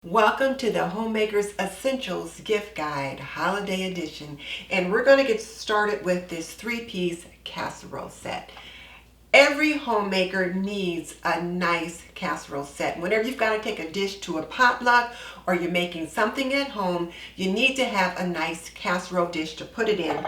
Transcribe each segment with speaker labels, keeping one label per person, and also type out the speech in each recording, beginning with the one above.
Speaker 1: Welcome to the Homemaker's Essentials Gift Guide Holiday Edition, and we're going to get started with this 3-piece casserole set. Every homemaker needs a nice casserole set. Whenever you've got to take a dish to a potluck or you're making something at home, you need to have a nice casserole dish to put it in.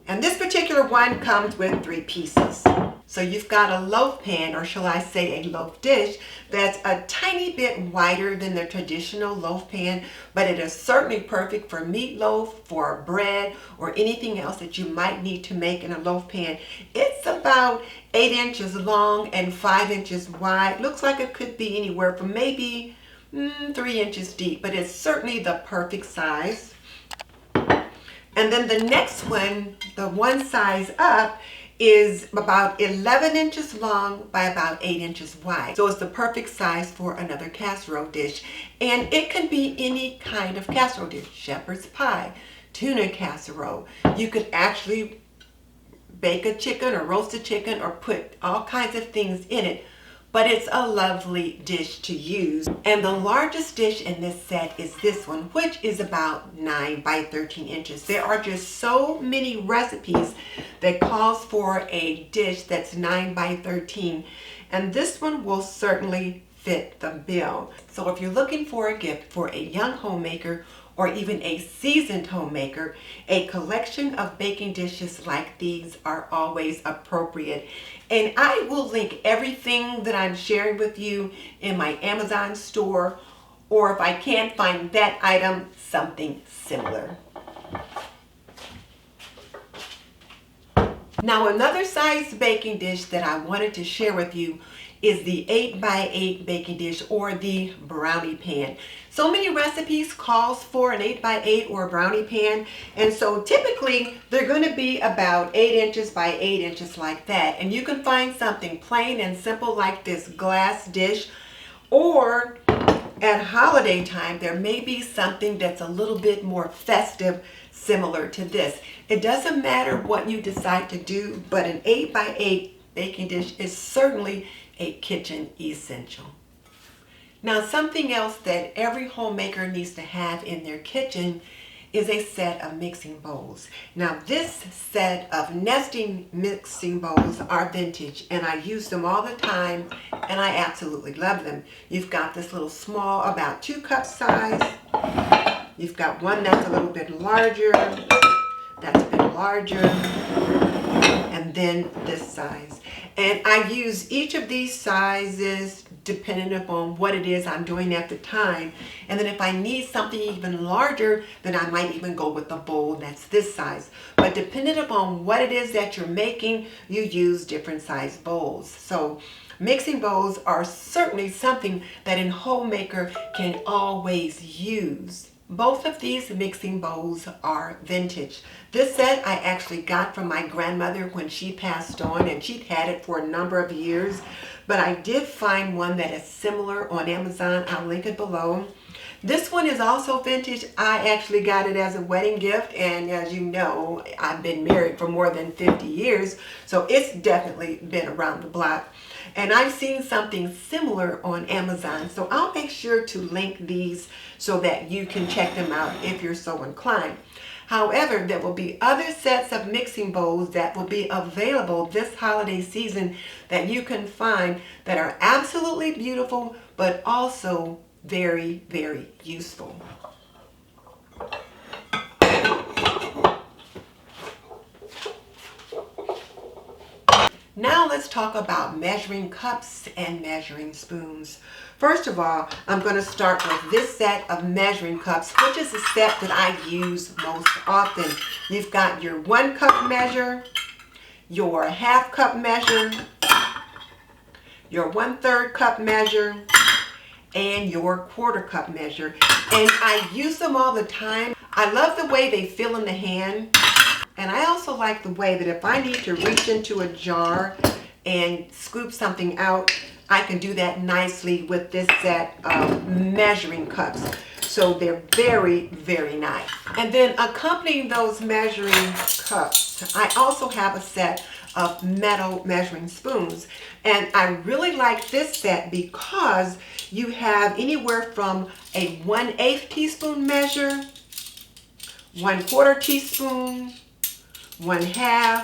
Speaker 1: And this particular one comes with 3 pieces. So you've got a loaf pan, or shall I say a loaf dish, that's a tiny bit wider than the traditional loaf pan, but it is certainly perfect for meatloaf, for bread, or anything else that you might need to make in a loaf pan. It's about 8 inches long and 5 inches wide. Looks like it could be anywhere from maybe 3 inches deep, but it's certainly the perfect size. And then the next one, the one size up, is about 11 inches long by about 8 inches wide. So it's the perfect size for another casserole dish. And it can be any kind of casserole dish. Shepherd's pie, tuna casserole. You could actually bake a chicken or roast a chicken or put all kinds of things in it. But it's a lovely dish to use. And the largest dish in this set is this one, which is about 9 by 13 inches. There are just so many recipes that calls for a dish that's 9 by 13. And this one will certainly fit the bill. So if you're looking for a gift for a young homemaker or even a seasoned homemaker, a collection of baking dishes like these are always appropriate. And I will link everything that I'm sharing with you in my Amazon store, or if I can't find that item, something similar. Now, another size baking dish that I wanted to share with you is the 8 by 8 baking dish, or the brownie pan. So many recipes calls for an 8 by 8 or a brownie pan, and so typically they're going to be about 8 inches by 8 inches like that. And you can find something plain and simple like this glass dish, or at holiday time there may be something that's a little bit more festive similar to this. It doesn't matter what you decide to do, but an 8 by 8 baking dish is certainly a kitchen essential. Now, something else that every homemaker needs to have in their kitchen is a set of mixing bowls. Now, this set of nesting mixing bowls are vintage, and I use them all the time, and I absolutely love them. You've got this little small, about 2 cup size. You've got one that's a little bit larger, that's a bit larger, and then this size. And I use each of these sizes depending upon what it is I'm doing at the time. And then if I need something even larger, then I might even go with a bowl that's this size. But depending upon what it is that you're making, you use different size bowls. So mixing bowls are certainly something that a homemaker can always use. Both of these mixing bowls are vintage. This set I actually got from my grandmother when she passed on, and she'd had it for a number of years. But I did find one that is similar on Amazon. I'll link it below. This one is also vintage. I actually got it as a wedding gift, and as you know, I've been married for more than 50 years, so it's definitely been around the block. And I've seen something similar on Amazon, so I'll make sure to link these so that you can check them out if you're so inclined. However, there will be other sets of mixing bowls that will be available this holiday season that you can find that are absolutely beautiful, but also very, very useful. Now let's talk about measuring cups and measuring spoons. First of all, I'm going to start with this set of measuring cups, which is the set that I use most often. You've got your 1 cup measure, your 1/2 cup measure, your 1/3 cup measure, and your 1/4 cup measure. And I use them all the time. I love the way they feel in the hand. And I also like the way that if I need to reach into a jar and scoop something out, I can do that nicely with this set of measuring cups. So they're very, very nice. And then accompanying those measuring cups, I also have a set of metal measuring spoons. And I really like this set because you have anywhere from a 1/8 teaspoon measure, 1/4 teaspoon, 1/2,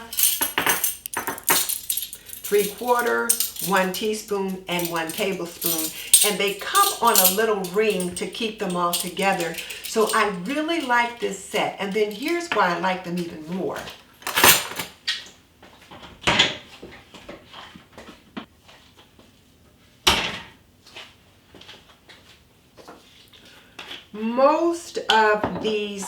Speaker 1: 3/4, 1 teaspoon, and 1 tablespoon. And they come on a little ring to keep them all together. So I really like this set. And then here's why I like them even more. Most of these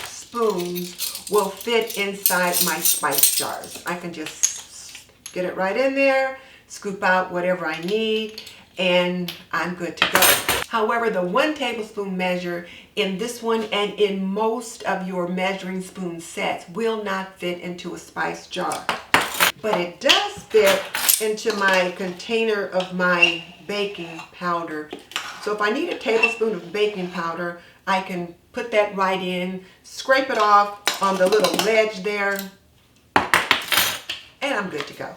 Speaker 1: spoons will fit inside my spice jars. I can just get it right in there, scoop out whatever I need, and I'm good to go. However, the 1 tablespoon measure in this one and in most of your measuring spoon sets will not fit into a spice jar. But it does fit into my container of my baking powder. So if I need a tablespoon of baking powder, I can put that right in, scrape it off on the little ledge there, and I'm good to go.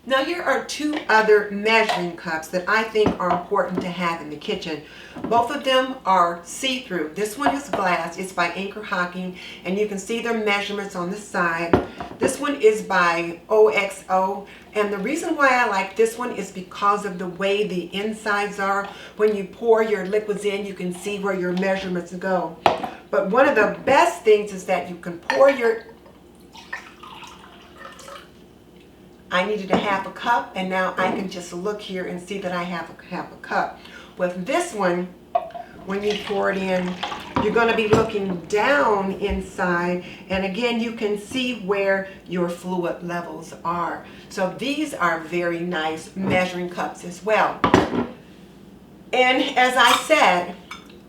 Speaker 1: Now here are 2 other measuring cups that I think are important to have in the kitchen. Both of them are see-through. This one is glass. It's by Anchor Hocking, and you can see their measurements on the side. This one is by OXO, and the reason why I like this one is because of the way the insides are. When you pour your liquids in, you can see where your measurements go. But one of the best things is that you can pour your... I needed a 1/2 cup, and now I can just look here and see that I have a 1/2 cup. With this one, when you pour it in, you're going to be looking down inside, and again you can see where your fluid levels are. So these are very nice measuring cups as well. And as I said,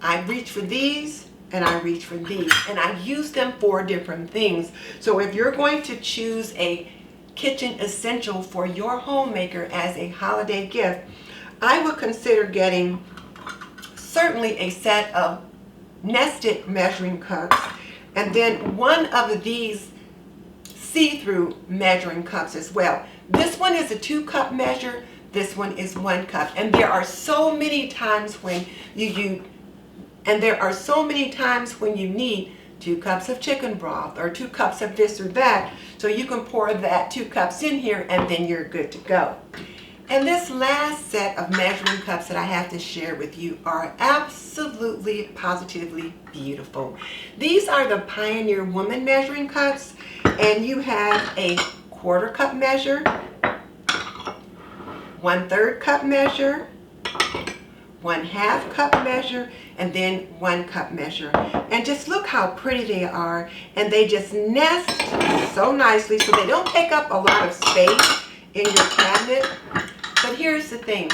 Speaker 1: I reach for these and I reach for these, and I use them for different things. So if you're going to choose a kitchen essential for your homemaker as a holiday gift, I would consider getting certainly a set of nested measuring cups, and then one of these see-through measuring cups as well. This one is a 2-cup measure, this one is 1 cup, and there are so many times when you need 2 cups of chicken broth or 2 cups of this or that. So you can pour that 2 cups in here and then you're good to go. And this last set of measuring cups that I have to share with you are absolutely, positively beautiful. These are the Pioneer Woman measuring cups, and you have a 1/4 cup measure, 1/3 cup measure, 1/2 cup measure, and then 1 cup measure. And just look how pretty they are, and they just nest so nicely so they don't take up a lot of space in your cabinet. But here's the thing,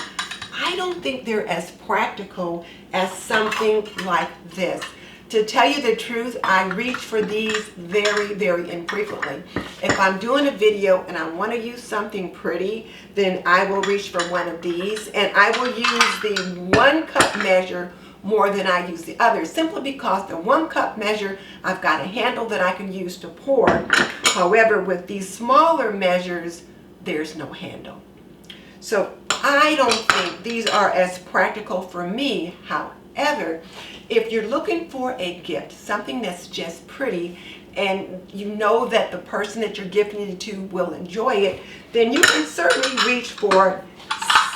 Speaker 1: I don't think they're as practical as something like this. To tell you the truth, I reach for these very, very infrequently. If I'm doing a video and I want to use something pretty, then I will reach for one of these, and I will use the 1 cup measure more than I use the others, simply because the 1 cup measure, I've got a handle that I can use to pour. However, with these smaller measures, there's no handle. So I don't think these are as practical for me. However, if you're looking for a gift, something that's just pretty, and you know that the person that you're gifting it to will enjoy it, then you can certainly reach for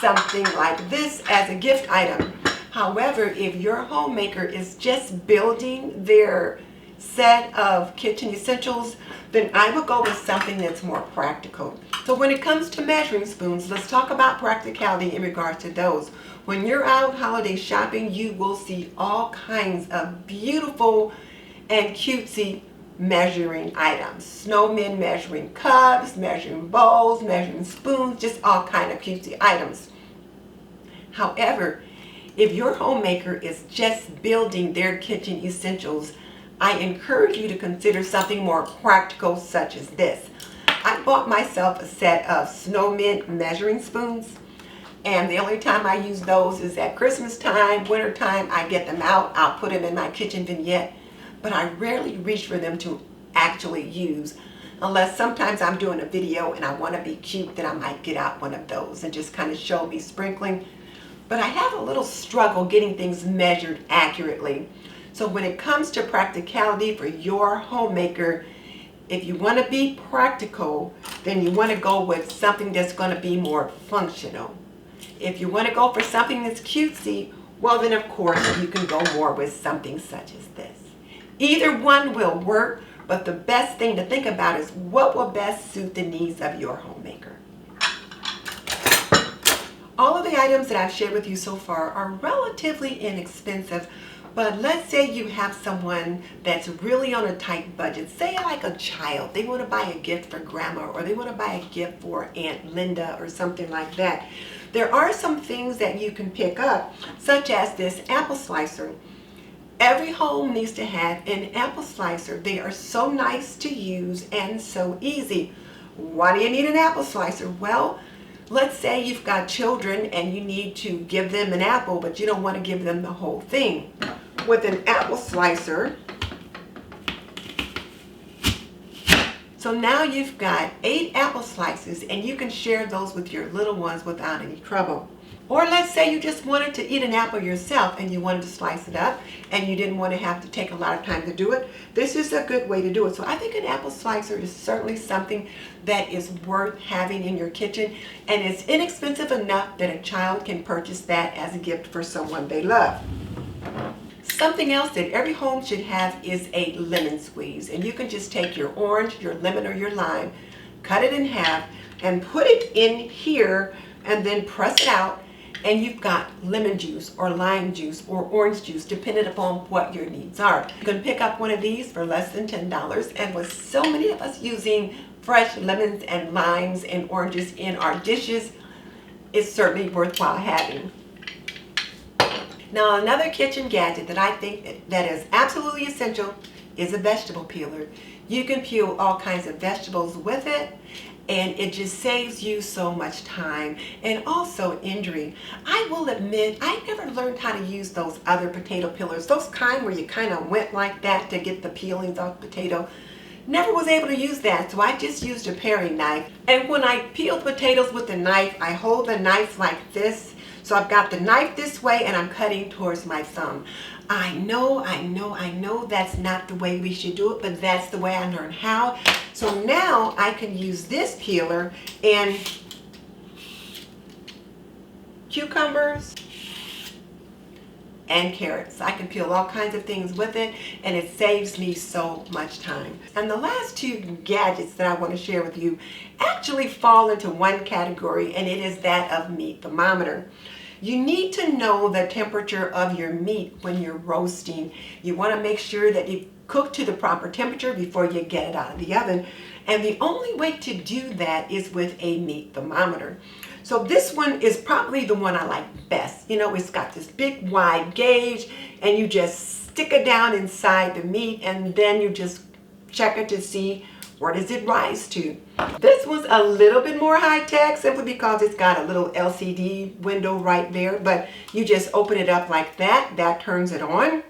Speaker 1: something like this as a gift item. However, if your homemaker is just building their set of kitchen essentials, then I would go with something that's more practical. So when it comes to measuring spoons, let's talk about practicality in regards to those. When you're out holiday shopping, you will see all kinds of beautiful and cutesy measuring items. Snowmen measuring cups, measuring bowls, measuring spoons, just all kind of cutesy items. However, if your homemaker is just building their kitchen essentials, I encourage you to consider something more practical, such as this. I bought myself a set of snowmen measuring spoons, and the only time I use those is at Christmas time, winter time. I get them out, I'll put them in my kitchen vignette, but I rarely reach for them to actually use. unless sometimes I'm doing a video and I want to be cute, then I might get out one of those and just kind of show me sprinkling. But I have a little struggle getting things measured accurately. So when it comes to practicality for your homemaker, if you want to be practical, then you want to go with something that's going to be more functional. If you want to go for something that's cutesy, well then of course you can go more with something such as this. Either one will work, but the best thing to think about is what will best suit the needs of your homemaker. All of the items that I've shared with you so far are relatively inexpensive, but let's say you have someone that's really on a tight budget, say like a child. They want to buy a gift for grandma, or they want to buy a gift for Aunt Linda or something like that. There are some things that you can pick up, such as this apple slicer. Every home needs to have an apple slicer. They are so nice to use and so easy. Why do you need an apple slicer? Well, let's say you've got children and you need to give them an apple, but you don't want to give them the whole thing. With an apple slicer, so now you've got 8 apple slices and you can share those with your little ones without any trouble. Or let's say you just wanted to eat an apple yourself and you wanted to slice it up and you didn't want to have to take a lot of time to do it. This is a good way to do it. So I think an apple slicer is certainly something that is worth having in your kitchen, and it's inexpensive enough that a child can purchase that as a gift for someone they love. Something else that every home should have is a lemon squeeze, and you can just take your orange, your lemon, or your lime, cut it in half and put it in here and then press it out, and you've got lemon juice or lime juice or orange juice depending upon what your needs are. You can pick up one of these for less than $10, and with so many of us using fresh lemons and limes and oranges in our dishes, it's certainly worthwhile having. Now, another kitchen gadget that I think that is absolutely essential is a vegetable peeler. You can peel all kinds of vegetables with it, and it just saves you so much time and also injury. I will admit, I never learned how to use those other potato peelers, those kind where you kind of went like that to get the peelings off the potato. Never was able to use that, so I just used a paring knife. And when I peel potatoes with the knife, I hold the knife like this. So I've got the knife this way and I'm cutting towards my thumb. I know that's not the way we should do it, but that's the way I learned how. So now I can use this peeler and cucumbers and carrots. I can peel all kinds of things with it, and it saves me so much time. And the last 2 gadgets that I want to share with you actually fall into one category, and it is that of meat thermometer. You need to know the temperature of your meat when you're roasting. You want to make sure that you cook to the proper temperature before you get it out of the oven. And the only way to do that is with a meat thermometer. So this one is probably the one I like best. You know, it's got this big wide gauge, and you just stick it down inside the meat, and then you just check it to see where does it rise to. This one's a little bit more high-tech simply because it's got a little LCD window right there, but you just open it up like that. That turns it on,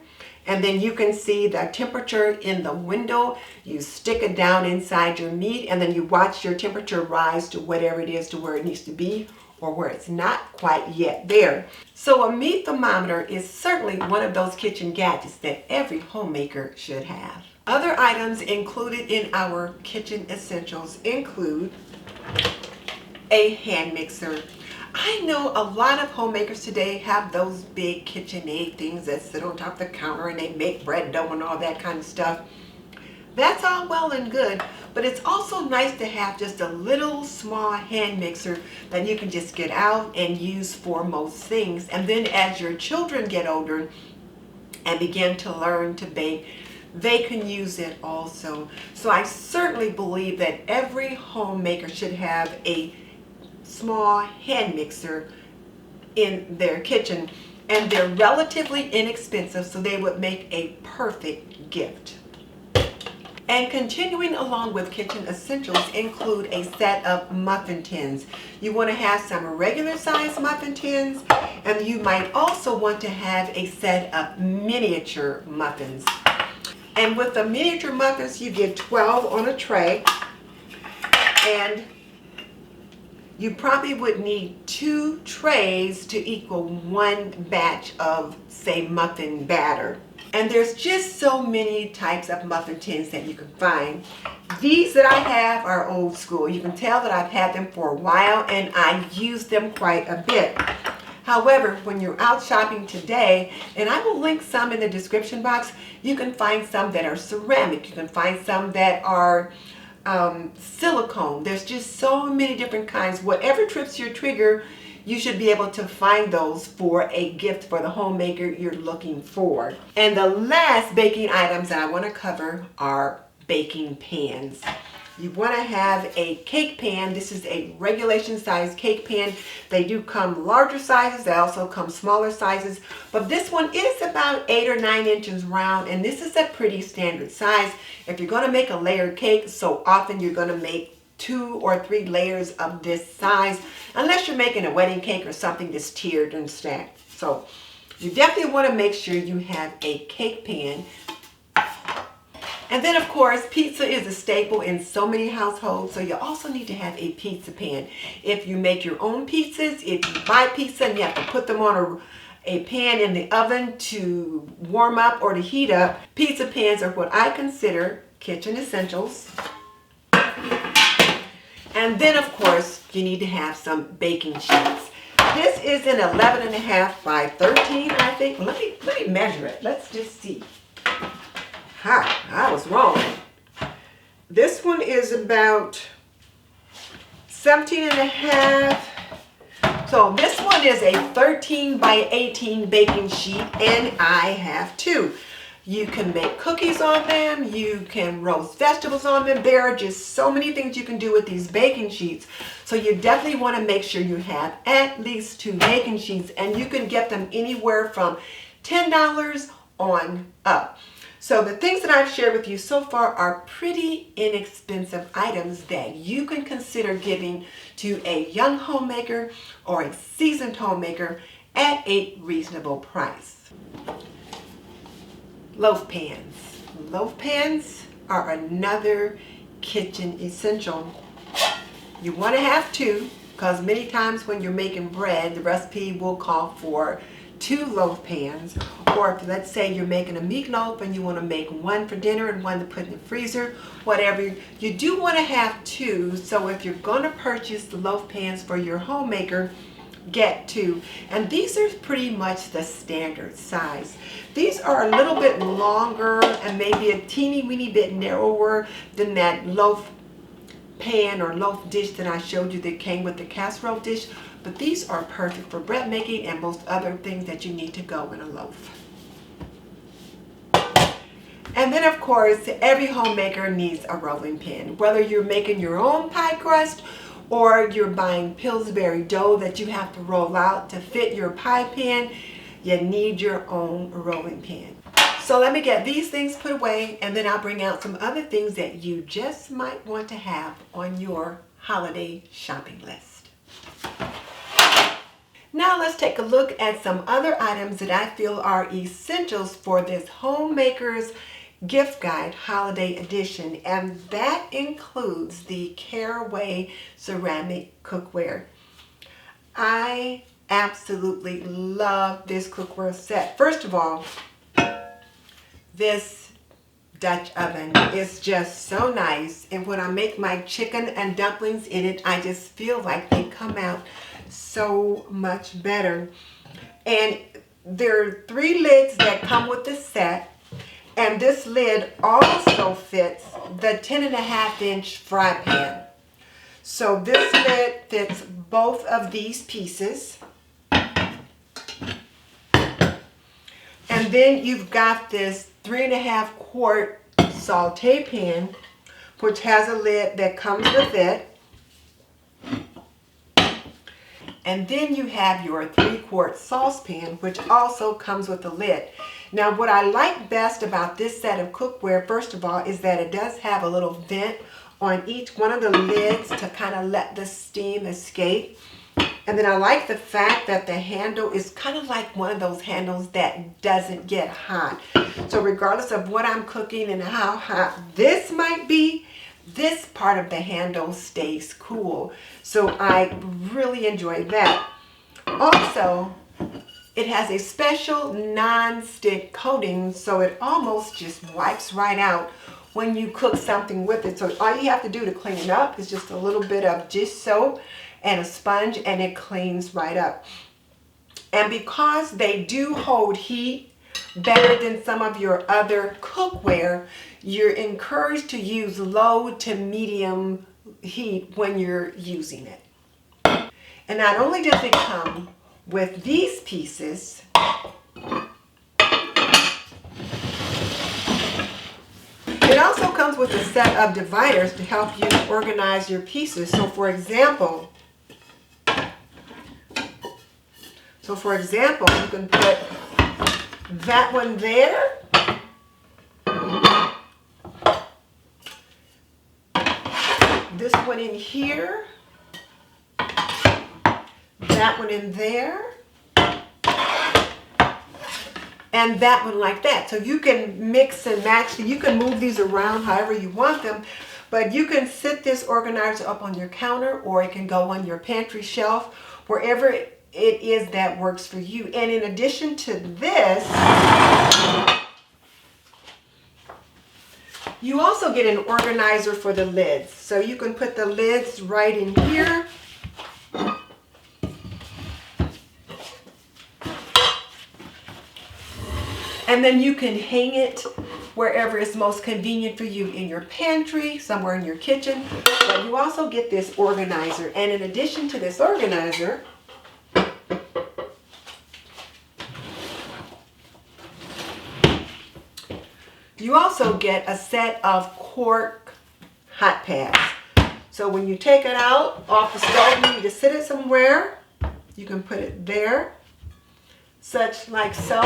Speaker 1: and then you can see the temperature in the window. You stick it down inside your meat, and then you watch your temperature rise to whatever it is, to where it needs to be or where it's not quite yet there. So a meat thermometer is certainly one of those kitchen gadgets that every homemaker should have. Other items included in our kitchen essentials include a hand mixer. I know a lot of homemakers today have those big KitchenAid things that sit on top of the counter and they make bread dough and all that kind of stuff. That's all well and good, but it's also nice to have just a little small hand mixer that you can just get out and use for most things. And then as your children get older and begin to learn to bake, they can use it also. So I certainly believe that every homemaker should have a small hand mixer in their kitchen, and they're relatively inexpensive, so they would make a perfect gift. And continuing along with kitchen essentials include a set of muffin tins. You want to have some regular size muffin tins, and you might also want to have a set of miniature muffins. And with the miniature muffins, you get 12 on a tray. And you probably would need 2 trays to equal 1 batch of, say, muffin batter. And there's just so many types of muffin tins that you can find. These that I have are old school. You can tell that I've had them for a while and I use them quite a bit. However, when you're out shopping today, and I will link some in the description box, you can find some that are ceramic. You can find some that are silicone. There's just so many different kinds. Whatever trips your trigger, you should be able to find those for a gift for the homemaker you're looking for. And the last baking items that I want to cover are baking pans. You want to have a cake pan. This is a regulation size cake pan. They do come larger sizes. They also come smaller sizes. But this one is about 8 or 9 inches round. And this is a pretty standard size. If you're going to make a layered cake, so often you're going to make 2 or 3 layers of this size. Unless you're making a wedding cake or something that's tiered and stacked. So you definitely want to make sure you have a cake pan. And then, of course, pizza is a staple in so many households, so you also need to have a pizza pan. If you make your own pizzas, if you buy pizza and you have to put them on a pan in the oven to warm up or to heat up, pizza pans are what I consider kitchen essentials. And then, of course, you need to have some baking sheets. This is an 11.5 by 13, I think. Let me measure it. Let's just see. I was wrong. This one is about 17.5. So this one is a 13 by 18 baking sheet, and I have 2. You can make cookies on them. You can roast vegetables on them. There are just so many things you can do with these baking sheets. So you definitely want to make sure you have at least 2 baking sheets, and you can get them anywhere from $10 on up. So the things that I've shared with you so far are pretty inexpensive items that you can consider giving to a young homemaker or a seasoned homemaker at a reasonable price. Loaf pans. Loaf pans are another kitchen essential. You want to have 2 because many times when you're making bread, the recipe will call for 2 loaf pans. Or if, let's say, you're making a meatloaf and you want to make 1 for dinner and 1 to put in the freezer, whatever, you do want to have 2. So if you're going to purchase the loaf pans for your homemaker, get 2. And these are pretty much the standard size. These are a little bit longer and maybe a teeny weeny bit narrower than that loaf pan or loaf dish that I showed you that came with the casserole dish. But these are perfect for bread making and most other things that you need to go in a loaf. And then, of course, every homemaker needs a rolling pin. Whether you're making your own pie crust or you're buying Pillsbury dough that you have to roll out to fit your pie pan, you need your own rolling pin. So let me get these things put away, and then I'll bring out some other things that you just might want to have on your holiday shopping list. Now let's take a look at some other items that I feel are essentials for this Homemaker's Gift Guide Holiday Edition, and that includes the Caraway ceramic cookware. I absolutely love this cookware set. First of all, this Dutch oven is just so nice, and when I make my chicken and dumplings in it, I just feel like they come out so much better. And there are 3 lids that come with the set, and this lid also fits the 10.5-inch fry pan. So this lid fits both of these pieces. And then you've got this 3.5-quart saute pan, which has a lid that comes with it. And then you have your 3-quart saucepan, which also comes with a lid. Now, what I like best about this set of cookware, first of all, is that it does have a little vent on each one of the lids to kind of let the steam escape. And then I like the fact that the handle is kind of like one of those handles that doesn't get hot. So regardless of what I'm cooking and how hot this might be, this part of the handle stays cool. So I really enjoy that. Also, it has a special non-stick coating, so it almost just wipes right out when you cook something with it. So all you have to do to clean it up is just a little bit of dish soap and a sponge, and it cleans right up. And because they do hold heat better than some of your other cookware, you're encouraged to use low to medium heat when you're using it. And not only does it come with these pieces, it also comes with a set of dividers to help you organize your pieces. So for example, you can put that one there, this one in here, that one in there, and that one like that. So you can mix and match. You can move these around however you want them, but you can sit this organizer up on your counter, or it can go on your pantry shelf, wherever it is that works for you. And in addition to this, you also get an organizer for the lids. So you can put the lids right in here. And then you can hang it wherever it's most convenient for you, in your pantry, somewhere in your kitchen. But you also get this organizer. And in addition to this organizer, you also get a set of cork hot pads. So when you take it out off the stove, you need to sit it somewhere. You can put it there, such like so.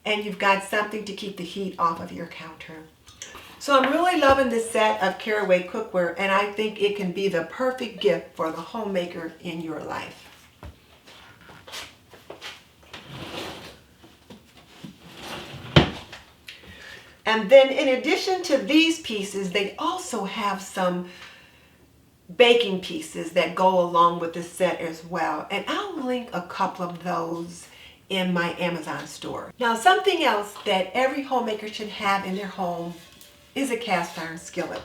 Speaker 1: And you've got something to keep the heat off of your counter. So I'm really loving this set of Caraway cookware, and I think it can be the perfect gift for the homemaker in your life. And then in addition to these pieces, they also have some baking pieces that go along with the set as well. And I'll link a couple of those in my Amazon store. Now, something else that every homemaker should have in their home is a cast iron skillet.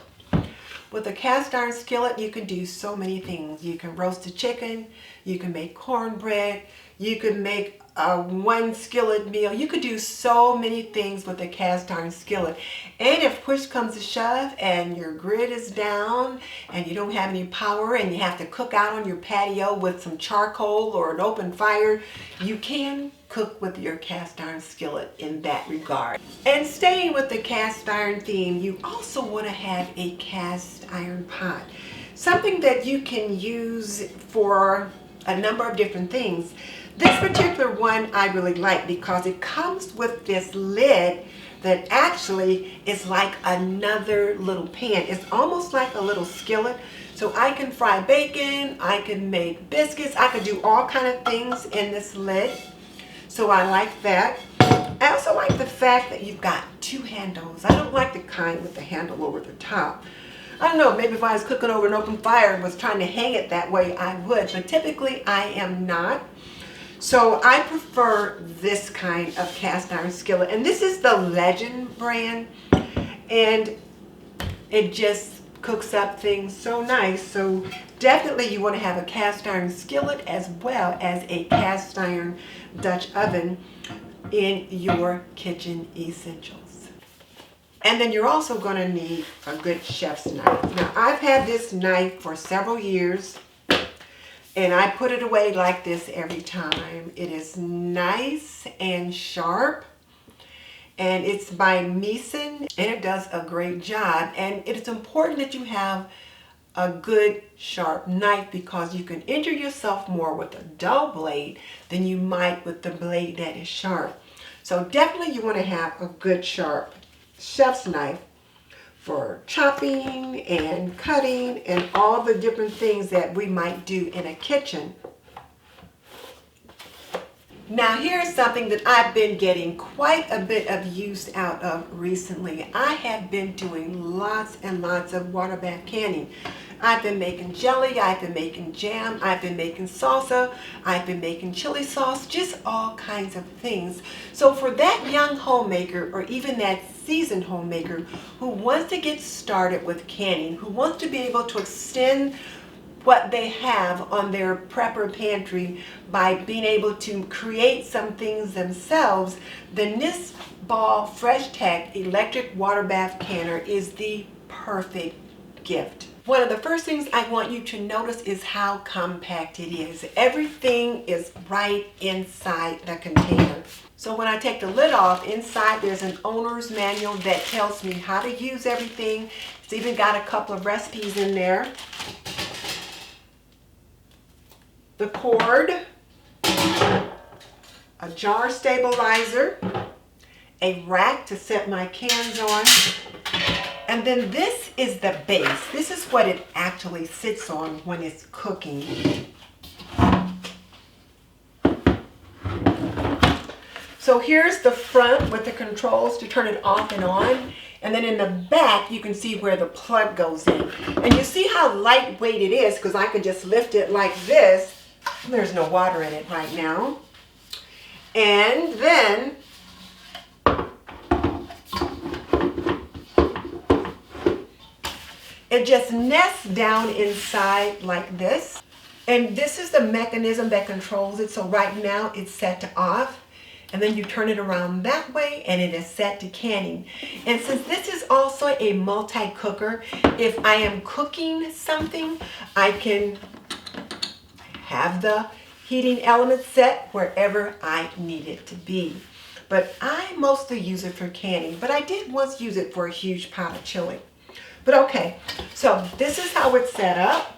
Speaker 1: With a cast iron skillet, you can do so many things. You can roast a chicken, you can make cornbread, you can make a one skillet meal. You could do so many things with a cast iron skillet. And if push comes to shove and your grid is down and you don't have any power and you have to cook out on your patio with some charcoal or an open fire, you can cook with your cast iron skillet in that regard. And staying with the cast iron theme, you also want to have a cast iron pot. Something that you can use for a number of different things. This particular one I really like because it comes with this lid that actually is like another little pan. It's almost like a little skillet. So I can fry bacon, I can make biscuits, I could do all kind of things in this lid. So I like that. I also like the fact that you've got two handles. I don't like the kind with the handle over the top. I don't know, maybe if I was cooking over an open fire and was trying to hang it that way, I would, but typically I am not. So I prefer this kind of cast iron skillet, and this is the Legend brand, and it just cooks up things so nice. So definitely you want to have a cast iron skillet as well as a cast iron Dutch oven in your kitchen essentials. And then you're also going to need a good chef's knife. Now I've had this knife for several years, and I put it away like this every time. It is nice and sharp, and it's by Heinemann, and it does a great job. And it is important that you have a good sharp knife because you can injure yourself more with a dull blade than you might with the blade that is sharp. So definitely you want to have a good sharp chef's knife for chopping and cutting and all the different things that we might do in a kitchen. Now here's something that I've been getting quite a bit of use out of recently. I have been doing lots and lots of water bath canning. I've been making jelly, I've been making jam, I've been making salsa, I've been making chili sauce, just all kinds of things. So for that young homemaker, or even that seasoned homemaker who wants to get started with canning, who wants to be able to extend what they have on their prepper pantry by being able to create some things themselves, the Denise Fresh Tech electric water bath canner is the perfect gift. One of the first things I want you to notice is how compact it is. Everything is right inside the container. So when I take the lid off, inside there's an owner's manual that tells me how to use everything. It's even got a couple of recipes in there. The cord, a jar stabilizer, a rack to set my cans on, and then this is the base. This is what it actually sits on when it's cooking. So here's the front with the controls to turn it off and on. And then in the back, you can see where the plug goes in. And you see how lightweight it is because I can just lift it like this. There's no water in it right now. And then it just nests down inside like this. And this is the mechanism that controls it. So right now it's set to off. And then you turn it around that way and it is set to canning. And since this is also a multi-cooker, if I am cooking something, I can have the heating element set wherever I need it to be. But I mostly use it for canning, but I did once use it for a huge pot of chili. But okay, so this is how it's set up.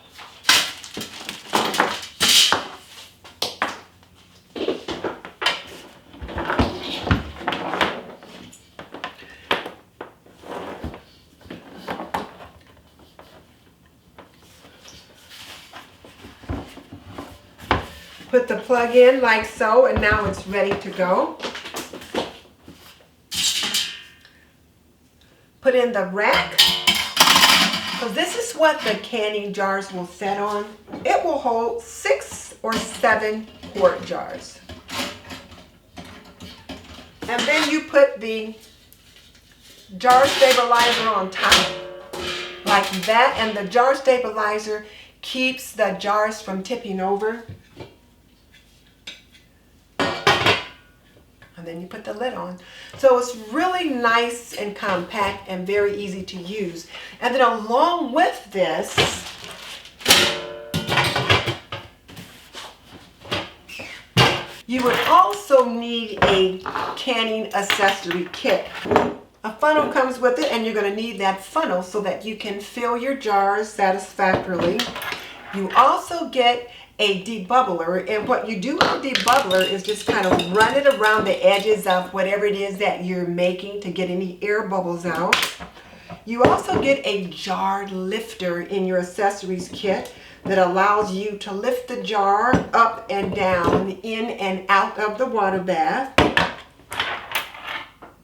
Speaker 1: Put the plug in like so, and now it's ready to go. Put in the rack, because this is what the canning jars will set on. It will hold 6 or 7 quart jars. And then you put the jar stabilizer on top, like that, and the jar stabilizer keeps the jars from tipping over. And then you put the lid on. So it's really nice and compact and very easy to use. And then along with this, you would also need a canning accessory kit. A funnel comes with it, and you're going to need that funnel so that you can fill your jars satisfactorily. You also get a debubbler, and what you do with a debubbler is just kind of run it around the edges of whatever it is that you're making to get any air bubbles out. You also get a jar lifter in your accessories kit that allows you to lift the jar up and down, in and out of the water bath.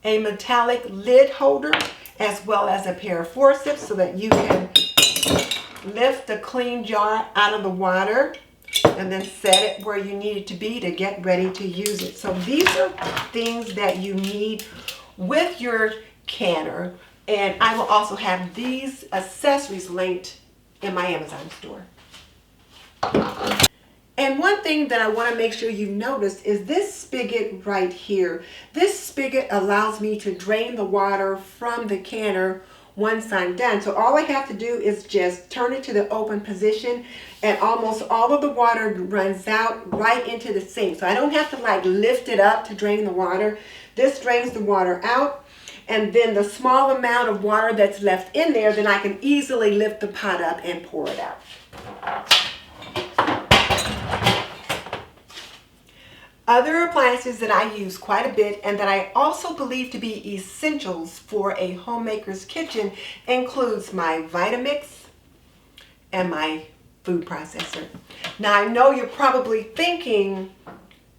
Speaker 1: A metallic lid holder, as well as a pair of forceps so that you can lift the clean jar out of the water and then set it where you need it to be to get ready to use it. So these are things that you need with your canner, and I will also have these accessories linked in my Amazon store. And one thing that I want to make sure you notice is this spigot right here. This spigot allows me to drain the water from the canner once I'm done. So all I have to do is just turn it to the open position, and almost all of the water runs out right into the sink. So I don't have to like lift it up to drain the water. This drains the water out, and then the small amount of water that's left in there, then I can easily lift the pot up and pour it out. Other appliances that I use quite a bit and that I also believe to be essentials for a homemaker's kitchen includes my Vitamix and my food processor. Now I know you're probably thinking,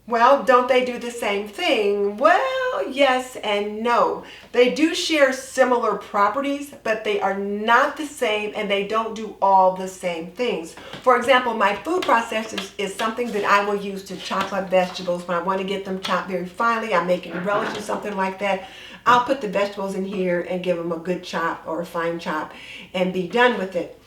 Speaker 1: Well, don't they do the same thing? Well, yes and no. They do share similar properties, but they are not the same and they don't do all the same things. For example, my food processor is something that I will use to chop up vegetables when I want to get them chopped very finely. I'm making a relish or something like that. I'll put the vegetables in here and give them a good chop or a fine chop and be done with it.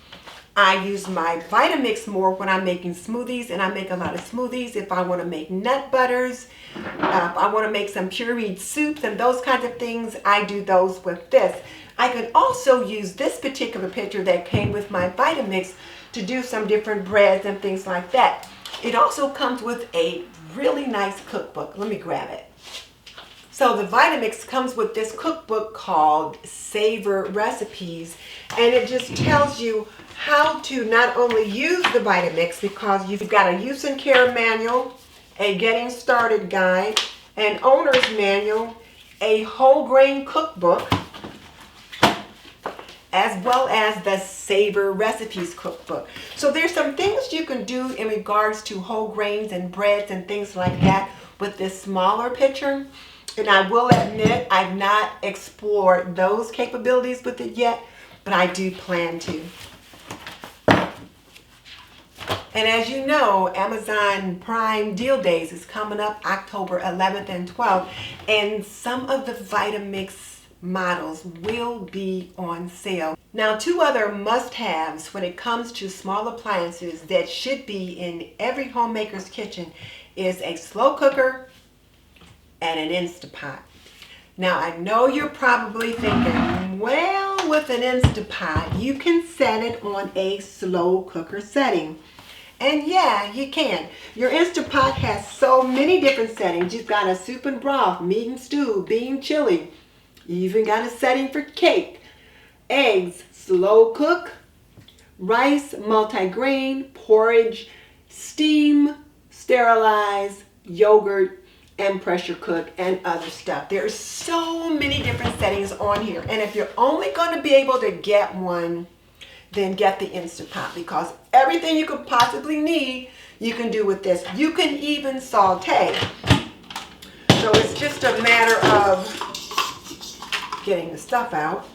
Speaker 1: I use my Vitamix more when I'm making smoothies, and I make a lot of smoothies. If I want to make nut butters, if I want to make some pureed soups and those kinds of things, I do those with this. I could also use this particular pitcher that came with my Vitamix to do some different breads and things like that. It also comes with a really nice cookbook. Let me grab it. So the Vitamix comes with this cookbook called Savor Recipes, and it just tells you how to not only use the Vitamix, because you've got a use and care manual, a getting started guide, an owner's manual, a whole grain cookbook, as well as the Savor Recipes cookbook. So there's some things you can do in regards to whole grains and breads and things like that with this smaller pitcher. And I will admit I've not explored those capabilities with it yet, but I do plan to. And as you know, Amazon Prime Deal Days is coming up October 11th and 12th, and some of the Vitamix models will be on sale. Now, two other must-haves when it comes to small appliances that should be in every homemaker's kitchen is a slow cooker and an Instapot. Now, I know you're probably thinking, well, with an Instapot, you can set it on a slow cooker setting. And yeah, you can. Your Instapot has so many different settings. You've got a soup and broth, meat and stew, bean chili. You even got a setting for cake, eggs, slow cook, rice, multigrain, porridge, steam, sterilize, yogurt, and pressure cook, and other stuff. There's so many different settings on here. And if you're only going to be able to get one, then get the Instapot, because everything you could possibly need, you can do with this. You can even saute. So it's just a matter of getting the stuff out.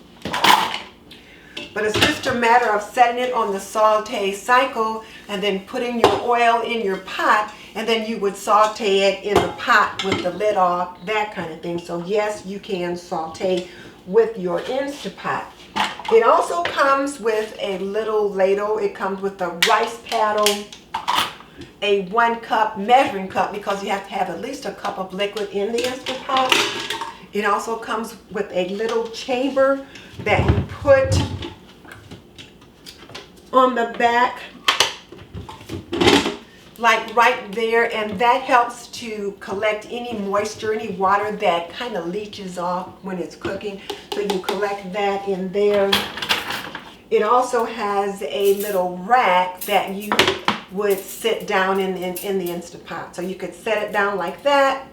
Speaker 1: But it's just a matter of setting it on the saute cycle and then putting your oil in your pot, and then you would saute it in the pot with the lid off, that kind of thing. So yes, you can saute with your Instapot. It also comes with a little ladle. It comes with a rice paddle, a 1 cup measuring cup, because you have to have at least a cup of liquid in the Instapot. It also comes with a little chamber that you put on the back, like right there, and that helps to collect any moisture, any water that kind of leaches off when it's cooking. So you collect that in there. It also has a little rack that you would sit down in the Instapot. So you could set it down like that.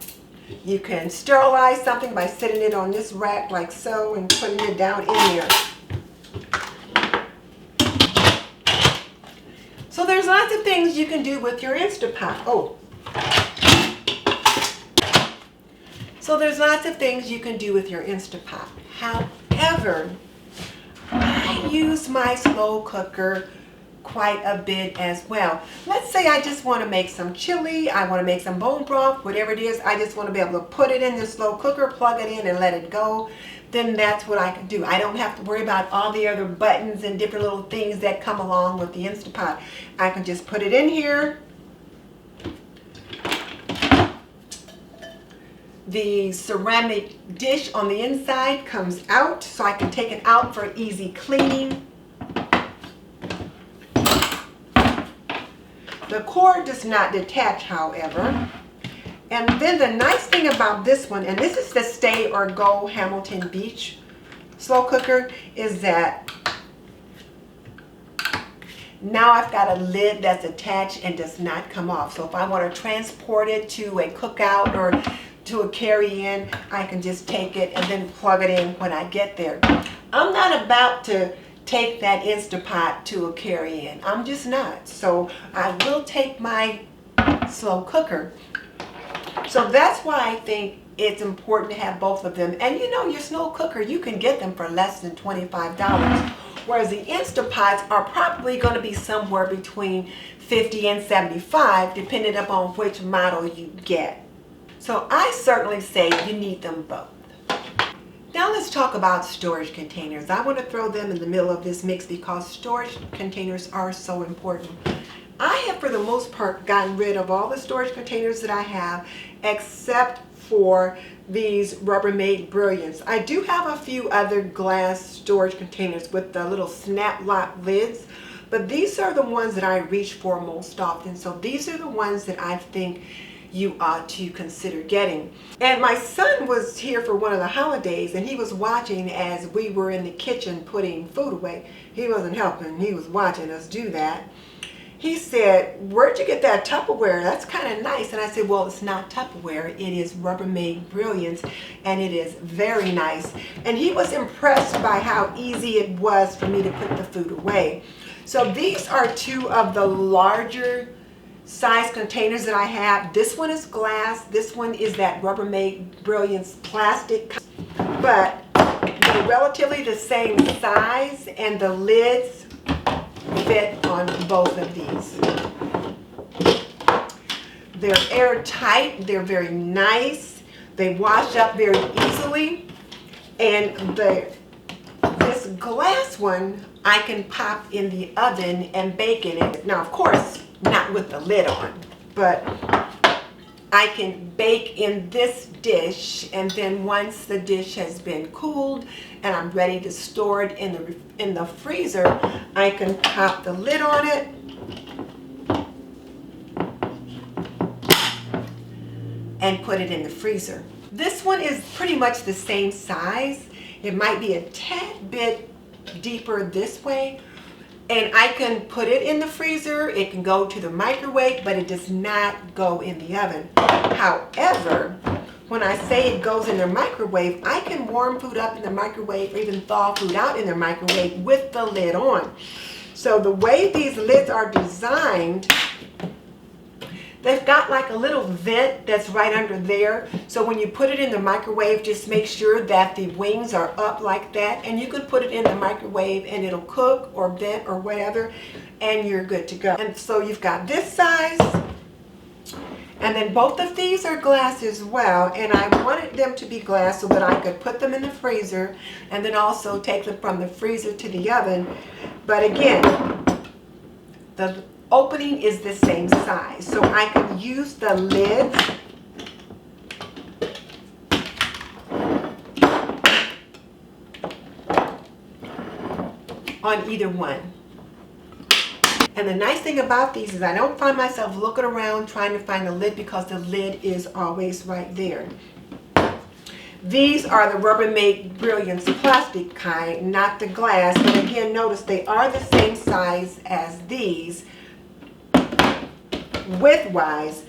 Speaker 1: You can sterilize something by sitting it on this rack like so and putting it down in there. So there's lots of things you can do with your Instapot. So there's lots of things you can do with your Instapot. However, I use my slow cooker quite a bit as well. Let's say I just want to make some chili, I want to make some bone broth, whatever it is, I just want to be able to put it in the slow cooker, plug it in and let it go. Then that's what I can do. I don't have to worry about all the other buttons and different little things that come along with the Instapot. I can just put it in here. The ceramic dish on the inside comes out, so I can take it out for easy cleaning. The cord does not detach, however. And then the nice thing about this one, and this is the Stay or Go Hamilton Beach slow cooker, is that now I've got a lid that's attached and does not come off. So if I want to transport it to a cookout or to a carry-in, I can just take it and then plug it in when I get there. I'm not about to take that Instapot to a carry-in. I'm just not. So I will take my slow cooker. So that's why I think it's important to have both of them. And you know, your slow cooker, you can get them for less than $25. Whereas the Instant Pots are probably going to be somewhere between $50 and $75, depending upon which model you get. So I certainly say you need them both. Now let's talk about storage containers. I want to throw them in the middle of this mix because storage containers are so important. I have, for the most part, gotten rid of all the storage containers that I have, except for these Rubbermaid Brilliance. I do have a few other glass storage containers with the little snap lock lids, but these are the ones that I reach for most often. So these are the ones that I think you ought to consider getting. And my son was here for one of the holidays, and he was watching as we were in the kitchen putting food away. He wasn't helping, he was watching us do that. He said, "Where'd you get that Tupperware? That's kind of nice." And I said, "Well, it's not Tupperware, it is Rubbermaid Brilliance, and it is very nice." And he was impressed by how easy it was for me to put the food away. So these are two of the larger size containers that I have. This one is glass, this one is that Rubbermaid Brilliance plastic, but they're relatively the same size, and the lids fit on both of these. They're airtight, they're very nice, they wash up very easily, and this glass one I can pop in the oven and bake in it. Now, of course, not with the lid on, but I can bake in this dish, and then once the dish has been cooled and I'm ready to store it in the freezer, I can pop the lid on it and put it in the freezer. This one is pretty much the same size. It might be a tad bit deeper this way, and I can put it in the freezer. It can go to the microwave, but it does not go in the oven. However, when I say it goes in the microwave, I can warm food up in the microwave or even thaw food out in the microwave with the lid on. So the way these lids are designed, they've got like a little vent that's right under there. So when you put it in the microwave, just make sure that the wings are up like that, and you can put it in the microwave and it'll cook or vent or whatever, and you're good to go. And so you've got this size, and then both of these are glass as well, and I wanted them to be glass so that I could put them in the freezer and then also take them from the freezer to the oven. But again, the opening is the same size, so I can use the lids on either one. And the nice thing about these is I don't find myself looking around trying to find the lid, because the lid is always right there. These are the Rubbermaid Brilliance plastic kind, not the glass. And again, notice they are the same size as these, width-wise.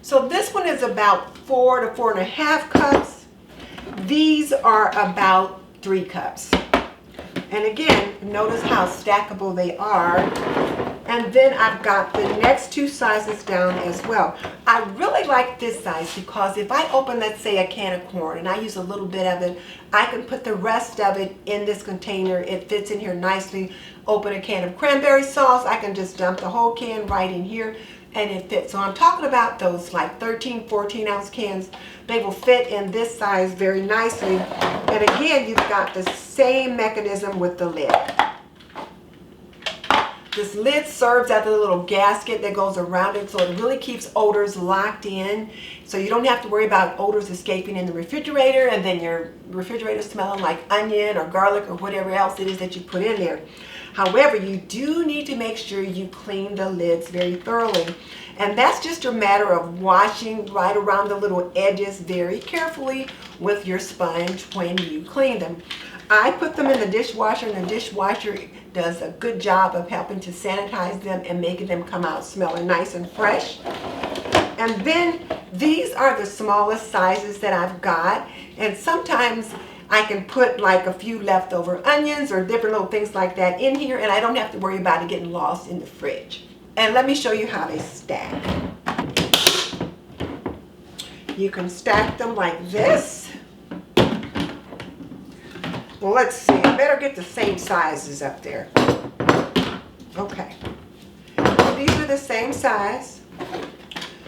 Speaker 1: So this one is about 4 to 4.5 cups. These are about 3 cups. And again, notice how stackable they are. And then I've got the next two sizes down as well. I really like this size because if I open, let's say, a can of corn and I use a little bit of it, I can put the rest of it in this container. It fits in here nicely. Open a can of cranberry sauce, I can just dump the whole can right in here and it fits. So I'm talking about those like 13, 14 ounce cans. They will fit in this size very nicely. And again, you've got the same mechanism with the lid. This lid serves as a little gasket that goes around it, so it really keeps odors locked in. So you don't have to worry about odors escaping in the refrigerator and then your refrigerator smelling like onion or garlic or whatever else it is that you put in there. However, you do need to make sure you clean the lids very thoroughly. And that's just a matter of washing right around the little edges very carefully with your sponge when you clean them. I put them in the dishwasher, and the dishwasher does a good job of helping to sanitize them and making them come out smelling nice and fresh. And then these are the smallest sizes that I've got, and sometimes I can put like a few leftover onions or different little things like that in here, and I don't have to worry about it getting lost in the fridge. And let me show you how they stack. You can stack them like this. Well, let's see. I better get the same sizes up there. Okay. These are the same size.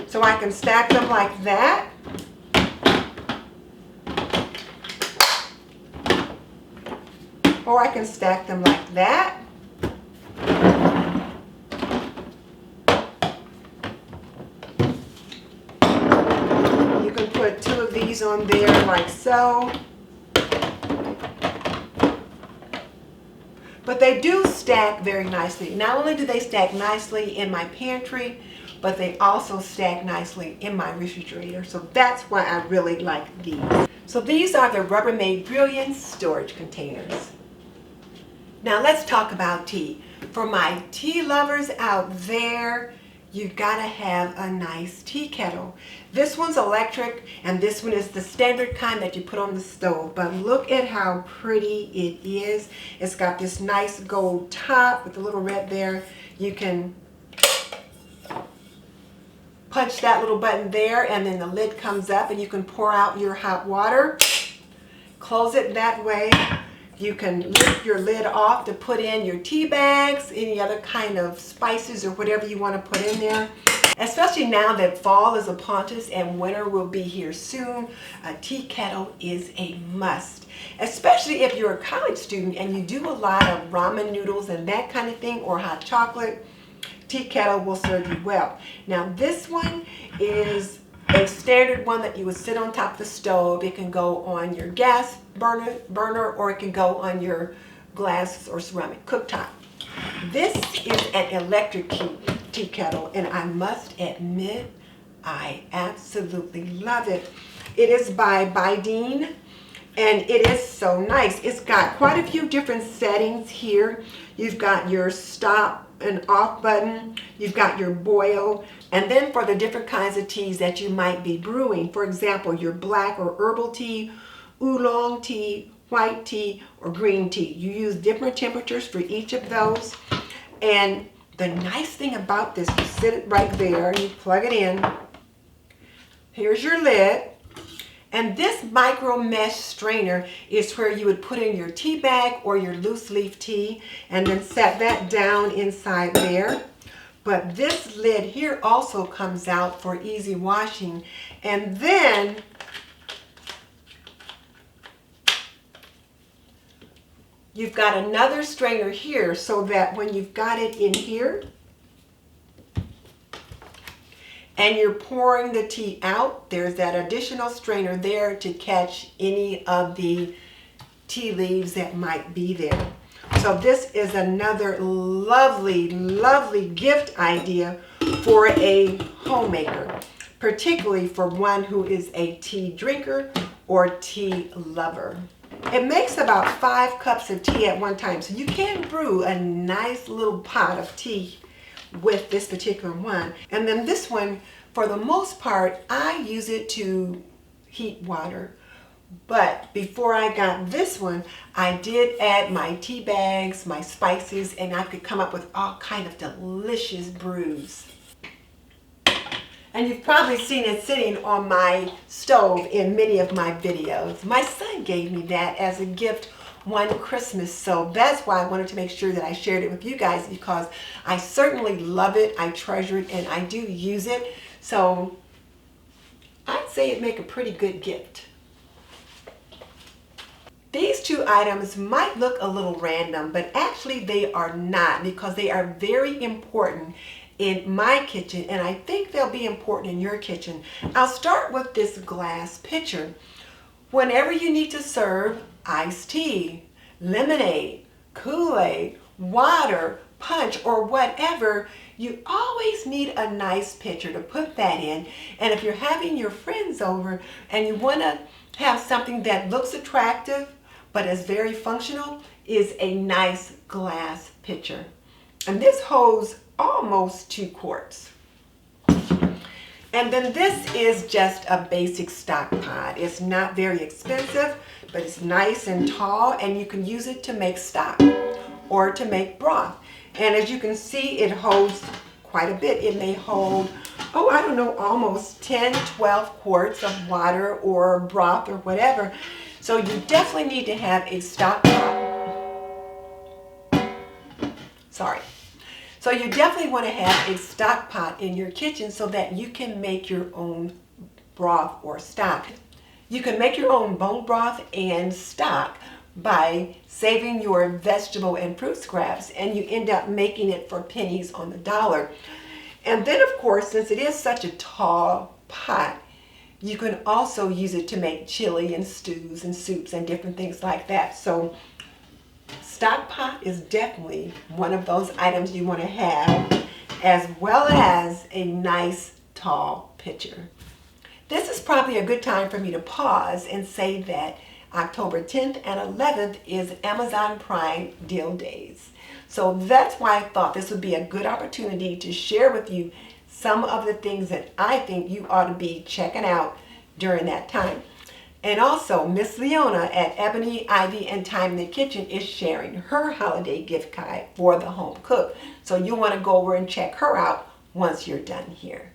Speaker 1: So I can stack them like that. Or I can stack them like that. You can put two of these on there like so. But they do stack very nicely. Not only do they stack nicely in my pantry, but they also stack nicely in my refrigerator. So that's why I really like these. So these are the Rubbermaid Brilliance storage containers. Now let's talk about tea. For my tea lovers out there, you gotta have a nice tea kettle. This one's electric and this one is the standard kind that you put on the stove. But look at how pretty it is. It's got this nice gold top with a little red there. You can punch that little button there and then the lid comes up and you can pour out your hot water. Close it that way. You can lift your lid off to put in your tea bags, any other kind of spices or whatever you want to put in there. Especially now that fall is upon us and winter will be here soon, a tea kettle is a must. Especially if you're a college student and you do a lot of ramen noodles and that kind of thing, or hot chocolate, tea kettle will serve you well. Now this one is a standard one that you would sit on top of the stove. It can go on your gas burner or it can go on your glass or ceramic cooktop. This is an electric tea kettle and I must admit I absolutely love it. It is by Bideen and it is so nice. It's got quite a few different settings here. You've got your stop and off button, you've got your boil, and then for the different kinds of teas that you might be brewing, for example, your black or herbal tea, oolong tea, white tea, or green tea. You use different temperatures for each of those. And the nice thing about this, you sit it right there and you plug it in. Here's your lid. And this micro mesh strainer is where you would put in your tea bag or your loose leaf tea and then set that down inside there. But this lid here also comes out for easy washing. And then you've got another strainer here so that when you've got it in here and you're pouring the tea out, there's that additional strainer there to catch any of the tea leaves that might be there. So this is another lovely, lovely gift idea for a homemaker, particularly for one who is a tea drinker or tea lover. It makes about 5 cups of tea at one time, so you can brew a nice little pot of tea with this particular one. And then this one, for the most part, I use it to heat water. But before I got this one, I did add my tea bags, my spices, and I could come up with all kind of delicious brews. And you've probably seen it sitting on my stove in many of my videos. My son gave me that as a gift one Christmas, so that's why I wanted to make sure that I shared it with you guys, because I certainly love it, I treasure it, and I do use it. So I'd say it'd make a pretty good gift. These two items might look a little random, but actually they are not, because they are very important in my kitchen, and I think they'll be important in your kitchen. I'll start with this glass pitcher. Whenever you need to serve iced tea, lemonade, Kool-Aid, water, punch, or whatever, you always need a nice pitcher to put that in. And if you're having your friends over and you want to have something that looks attractive but is very functional, is a nice glass pitcher. And this holds almost 2 quarts. And then this is just a basic stock pot. It's not very expensive, but it's nice and tall, and you can use it to make stock or to make broth. And as you can see, it holds quite a bit. It may hold oh, I don't know, almost 10, 12 quarts of water or broth or whatever. So you definitely need to have a stock pot. Sorry. So you definitely want to have a stock pot in your kitchen so that you can make your own broth or stock. You can make your own bone broth and stock by saving your vegetable and fruit scraps, and you end up making it for pennies on the dollar. And then, of course, since it is such a tall pot, you can also use it to make chili and stews and soups and different things like that. So stock pot is definitely one of those items you want to have, as well as a nice tall pitcher. This is probably a good time for me to pause and say that October 10th and 11th is Amazon Prime deal days. So that's why I thought this would be a good opportunity to share with you some of the things that I think you ought to be checking out during that time. And also, Miss Leona at Ebony, Ivy, and Time in the Kitchen is sharing her holiday gift guide for the home cook. So you'll want to go over and check her out once you're done here.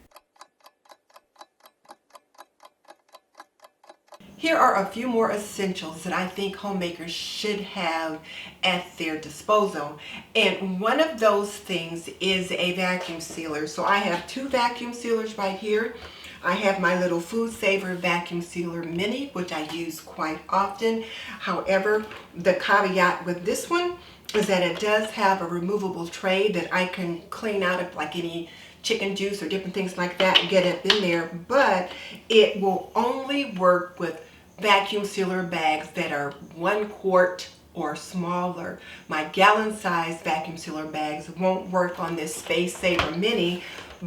Speaker 1: Here are a few more essentials that I think homemakers should have at their disposal. And one of those things is a vacuum sealer. So I have two vacuum sealers right here. I have my little Food Saver Vacuum Sealer Mini, which I use quite often. However, the caveat with this one is that it does have a removable tray that I can clean out of like any chicken juice or different things like that and get it in there, but it will only work with vacuum sealer bags that are 1 quart or smaller. My gallon size vacuum sealer bags won't work on this Space Saver Mini,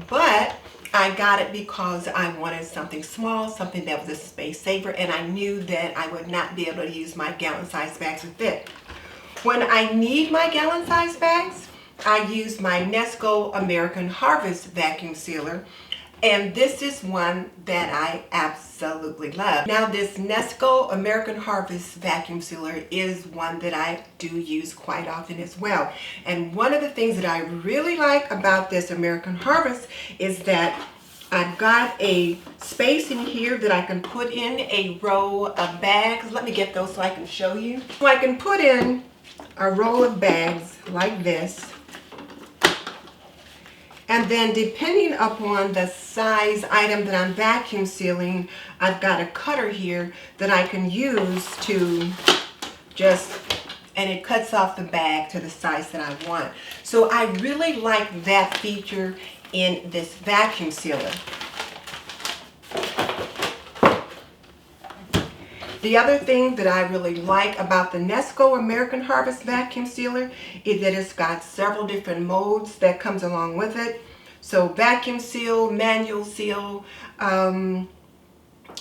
Speaker 1: but I got it because I wanted something small, something that was a space saver, and I knew that I would not be able to use my gallon size bags with it. When I need my gallon size bags, I use my Nesco American Harvest vacuum sealer, and this is one that I absolutely love. Now, this Nesco American Harvest vacuum sealer is one that I do use quite often as well. And one of the things that I really like about this American Harvest is that I've got a space in here that I can put in a row of bags. Let me get those so I can show you. So I can put in a row of bags like this. And then depending upon the size item that I'm vacuum sealing, I've got a cutter here that I can use to and it cuts off the bag to the size that I want. So I really like that feature in this vacuum sealer. The other thing that I really like about the Nesco American Harvest vacuum sealer is that it's got several different modes that comes along with it. So vacuum seal, manual seal, I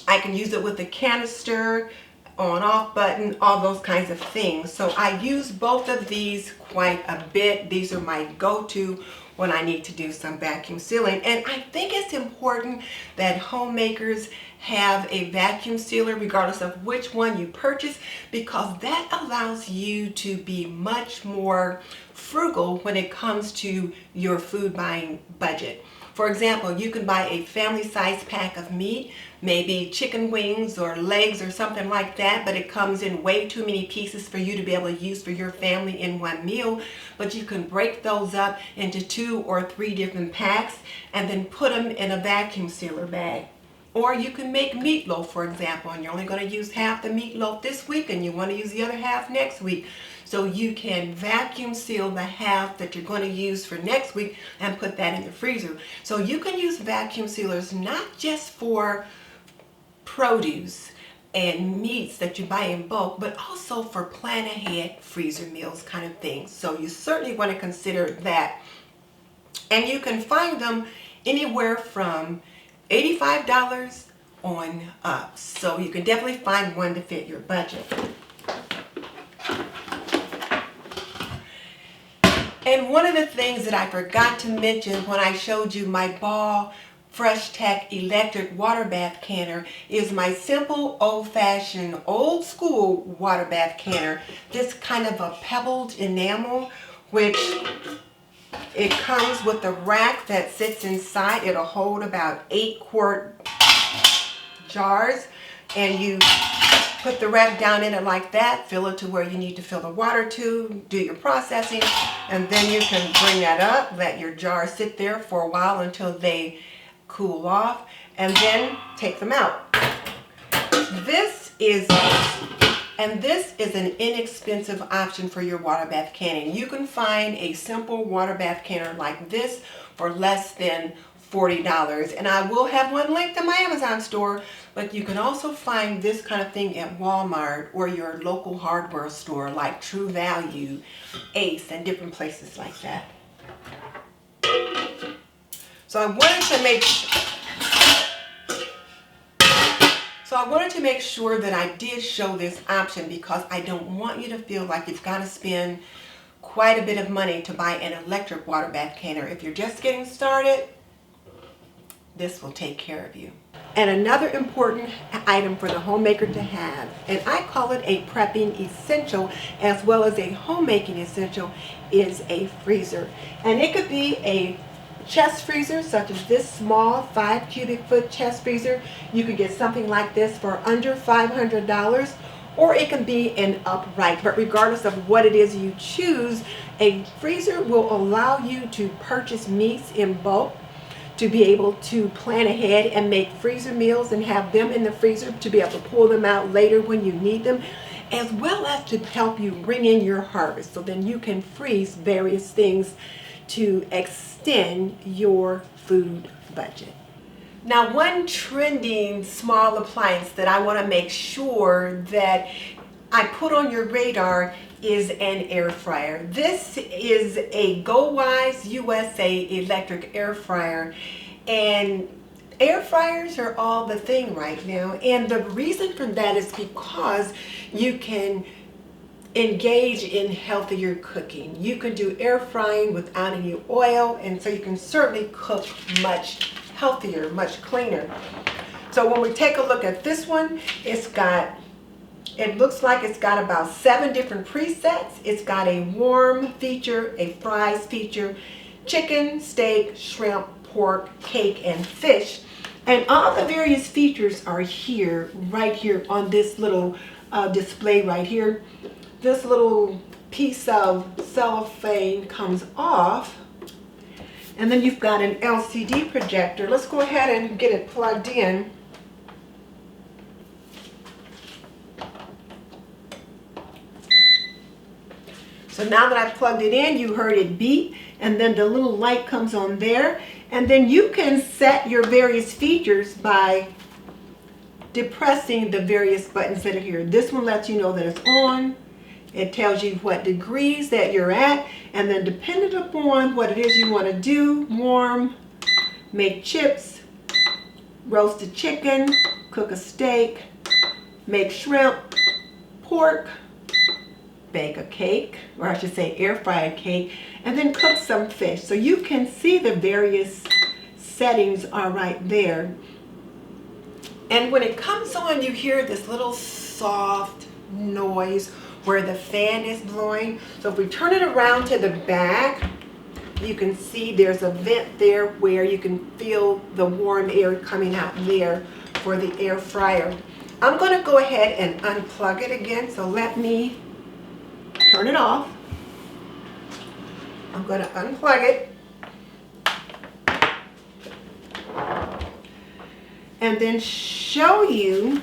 Speaker 1: can use it with a canister, on off button, all those kinds of things. So I use both of these quite a bit. These are my go-to when I need to do some vacuum sealing. And I think it's important that homemakers have a vacuum sealer regardless of which one you purchase, because that allows you to be much more frugal when it comes to your food buying budget. For example, you can buy a family size pack of meat, maybe chicken wings or legs or something like that, but it comes in way too many pieces for you to be able to use for your family in one meal. But you can break those up into 2 or 3 different packs and then put them in a vacuum sealer bag. Or you can make meatloaf, for example, and you're only going to use half the meatloaf this week and you want to use the other half next week. So you can vacuum seal the half that you're going to use for next week and put that in the freezer. So you can use vacuum sealers not just for produce and meats that you buy in bulk, but also for plan ahead freezer meals kind of things. So you certainly want to consider that. And you can find them anywhere from $85 on up. So you can definitely find one to fit your budget. And one of the things that I forgot to mention when I showed you my Ball Fresh Tech electric water bath canner is my simple old-fashioned old school water bath canner. This kind of a pebbled enamel, which It comes with a rack that sits inside. It'll hold about 8-quart jars, and you put the rack down in it like that, fill it to where you need to fill the water to, do your processing, and then you can bring that up, let your jars sit there for a while until they cool off, and then take them out. This is an inexpensive option for your water bath canning. You can find a simple water bath canner like this for less than $40, and I will have one linked in my Amazon store, but you can also find this kind of thing at Walmart or your local hardware store like True Value, Ace, and different places like that. So I wanted to make sure that I did show this option, because I don't want you to feel like you've got to spend quite a bit of money to buy an electric water bath canner. If you're just getting started, this will take care of you. And another important item for the homemaker to have, and I call it a prepping essential as well as a homemaking essential, is a freezer. And it could be a chest freezer, such as this small 5 cubic foot chest freezer. You could get something like this for under $500, or it can be an upright. But regardless of what it is you choose, a freezer will allow you to purchase meats in bulk, to be able to plan ahead and make freezer meals and have them in the freezer to be able to pull them out later when you need them, as well as to help you bring in your harvest, so then you can freeze various things to extend your food budget. Now, one trending small appliance that I want to make sure that I put on your radar is an air fryer. This is a GoWise USA electric air fryer, and air fryers are all the thing right now, and the reason for that is because you can engage in healthier cooking. You can do air frying without any oil, and so you can certainly cook much healthier, much cleaner. So when we take a look at this one, it looks like it's got about 7 different presets. It's got a warm feature, a fries feature, chicken, steak, shrimp, pork, cake, and fish. And all the various features are here, right here on this little display right here. This little piece of cellophane comes off, and then you've got an LCD projector. Let's go ahead and get it plugged in. So now that I've plugged it in, you heard it beep, and then the little light comes on there. And then you can set your various features by depressing the various buttons that are here. This one lets you know that it's on. It tells you what degrees that you're at, and then depending upon what it is you want to do, warm, make chips, roast a chicken, cook a steak, make shrimp, pork, bake a cake, or I should say air fry a cake, and then cook some fish. So you can see the various settings are right there. And when it comes on, you hear this little soft noise where the fan is blowing. So if we turn it around to the back, you can see there's a vent there where you can feel the warm air coming out there for the air fryer. I'm going to go ahead and unplug it again, so let me turn it off. I'm going to unplug it. And then show you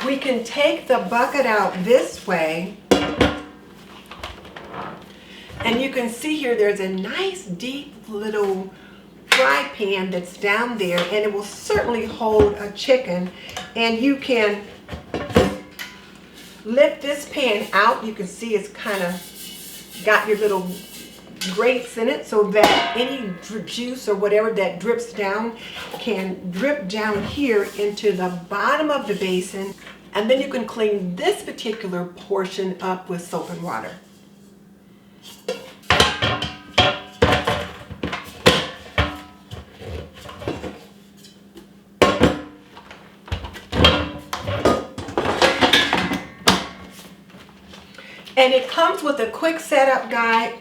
Speaker 1: we can take the bucket out this way, and you can see here there's a nice deep little fry pan that's down there, and it will certainly hold a chicken. And you can lift this pan out. You can see it's kind of got your little grates in it so that any juice or whatever that drips down can drip down here into the bottom of the basin. And then you can clean this particular portion up with soap and water. And it comes with a quick setup guide,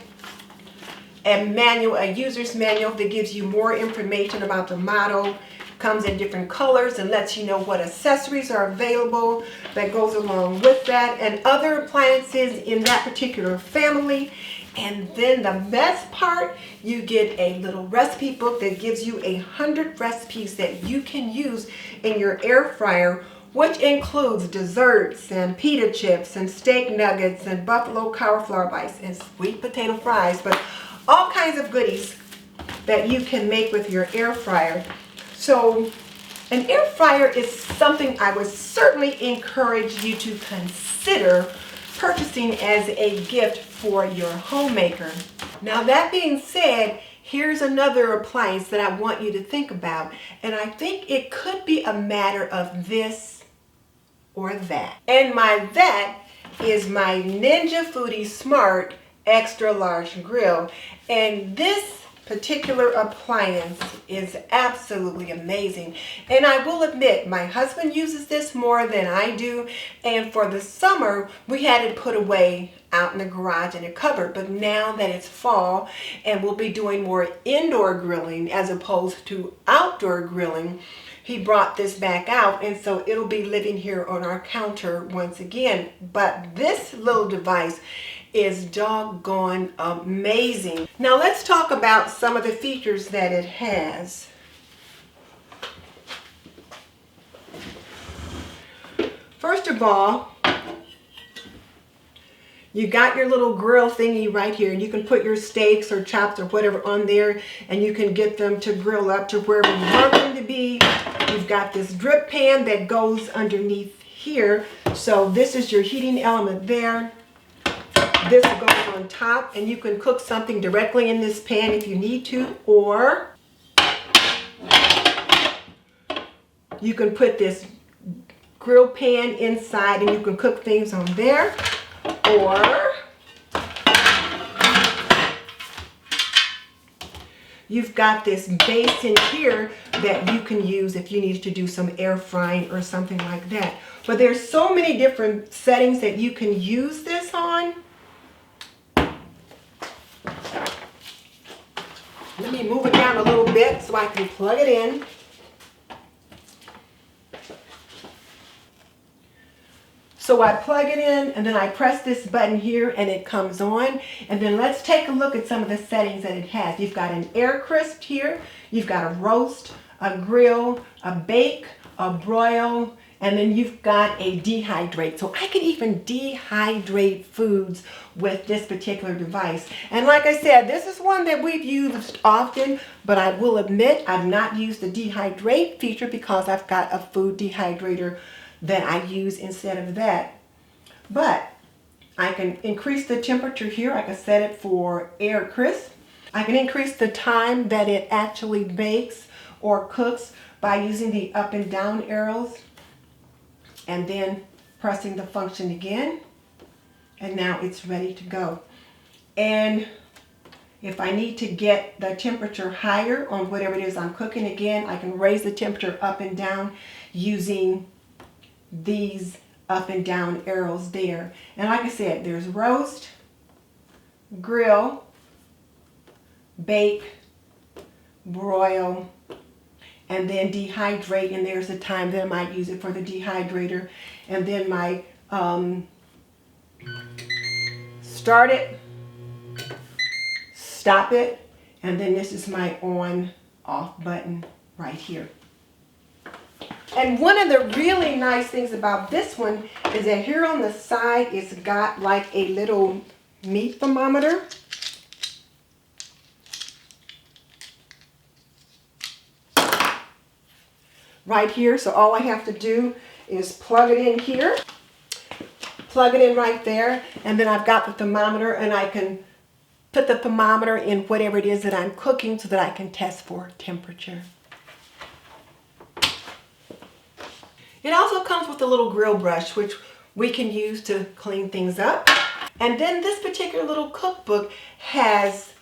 Speaker 1: a manual, a user's manual that gives you more information about the model. Comes in different colors and lets you know what accessories are available that goes along with that and other appliances in that particular family. And then the best part, you get a little recipe book that gives you 100 recipes that you can use in your air fryer, which includes desserts and pita chips and steak nuggets and buffalo cauliflower bites and sweet potato fries, but all kinds of goodies that you can make with your air fryer. So an air fryer is something I would certainly encourage you to consider purchasing as a gift for your homemaker. Now that being said, here's another appliance that I want you to think about, and I think it could be a matter of this or that. And my that is my Ninja Foodie Smart Extra Large Grill, and this particular appliance is absolutely amazing. And I will admit, my husband uses this more than I do, and for the summer we had it put away out in the garage in a cupboard, but now that it's fall and we'll be doing more indoor grilling as opposed to outdoor grilling, he brought this back out, and so it'll be living here on our counter once again. But this little device is doggone amazing. Now let's talk about some of the features that it has. First of all, you got your little grill thingy right here, and you can put your steaks or chops or whatever on there, and you can get them to grill up to wherever you want them to be. You've got this drip pan that goes underneath here, so this is your heating element there. This goes on top, and you can cook something directly in this pan if you need to, or you can put this grill pan inside and you can cook things on there, or you've got this base in here that you can use if you need to do some air frying or something like that. But there's so many different settings that you can use this on. Let me move it down a little bit so I can plug it in. So I plug it in, and then I press this button here and it comes on. And then let's take a look at some of the settings that it has. You've got an air crisp here, you've got a roast, a grill, a bake, a broil, and then you've got a dehydrate. So I can even dehydrate foods with this particular device. And like I said, this is one that we've used often, but I will admit I've not used the dehydrate feature because I've got a food dehydrator that I use instead of that. But I can increase the temperature here. I can set it for air crisp. I can increase the time that it actually bakes or cooks by using the up and down arrows and then pressing the function again, and now it's ready to go. And if I need to get the temperature higher on whatever it is I'm cooking, again, I can raise the temperature up and down using these up and down arrows there. And like I said, there's roast, grill, bake, broil, and then dehydrate, and there's the time that I might use it for the dehydrator. And then my start it, stop it, and then this is my on off button right here. And one of the really nice things about this one is that here on the side it's got like a little meat thermometer. Right here, so all I have to do is plug it in here, plug it in right there, and then I've got the thermometer, and I can put the thermometer in whatever it is that I'm cooking so that I can test for temperature. It also comes with a little grill brush, which we can use to clean things up. And then this particular little cookbook has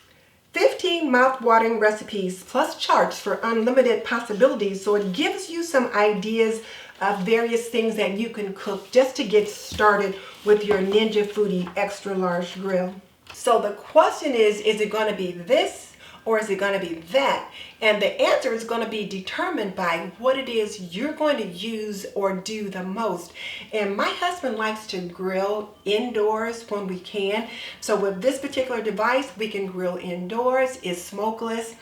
Speaker 1: 15 mouth-watering recipes plus charts for unlimited possibilities. So it gives you some ideas various things that you can cook just to get started with your Ninja Foodie extra large grill. So the question is it going to be this or is it going to be that? And the answer is going to be determined by what it is you're going to use or do the most. And my husband likes to grill indoors when we can. So with this particular device, we can grill indoors, it's smokeless,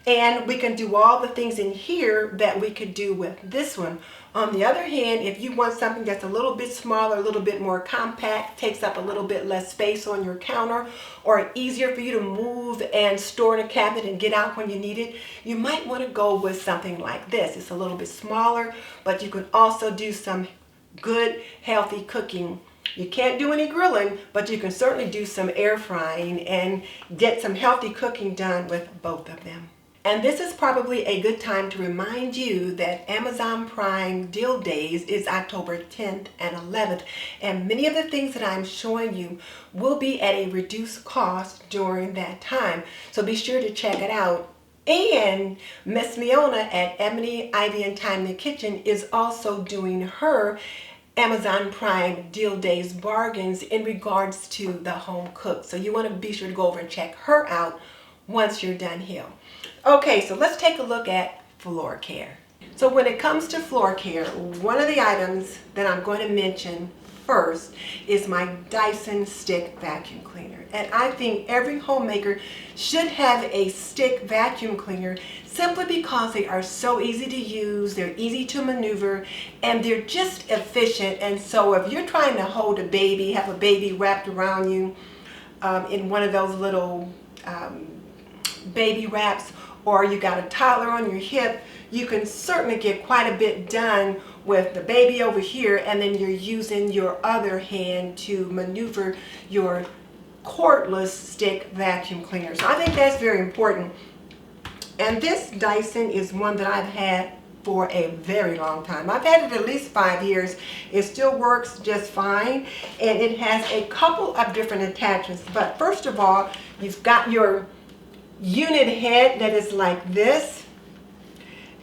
Speaker 1: and we can do all the things in here that we could do with this one. On the other hand, if you want something that's a little bit smaller, a little bit more compact, takes up a little bit less space on your counter, or easier for you to move and store in a cabinet and get out when you need it, you might want to go with something like this. It's a little bit smaller, but you can also do some good, healthy cooking. You can't do any grilling, but you can certainly do some air frying and get some healthy cooking done with both of them. And this is probably a good time to remind you that Amazon Prime Deal Days is October 10th and 11th. And many of the things that I'm showing you will be at a reduced cost during that time. So be sure to check it out. And Miss Leona at Ebony, Ivy, and Time in the Kitchen is also doing her Amazon Prime Deal Days bargains in regards to the home cook. So you want to be sure to go over and check her out once you're done here. Okay, so let's take a look at floor care. So when it comes to floor care, one of the items that I'm going to mention first is my Dyson stick vacuum cleaner. And I think every homemaker should have a stick vacuum cleaner simply because they are so easy to use, they're easy to maneuver, and they're just efficient. And so if you're trying to hold a baby, have a baby wrapped around you in one of those little baby wraps, or you got a toddler on your hip, you can certainly get quite a bit done with the baby over here, and then you're using your other hand to maneuver your cordless stick vacuum cleaner. So I think that's very important. And this Dyson is one that I've had for a very long time. I've had it at least 5 years. It still works just fine, and it has a couple of different attachments. But first of all, you've got your unit head that is like this,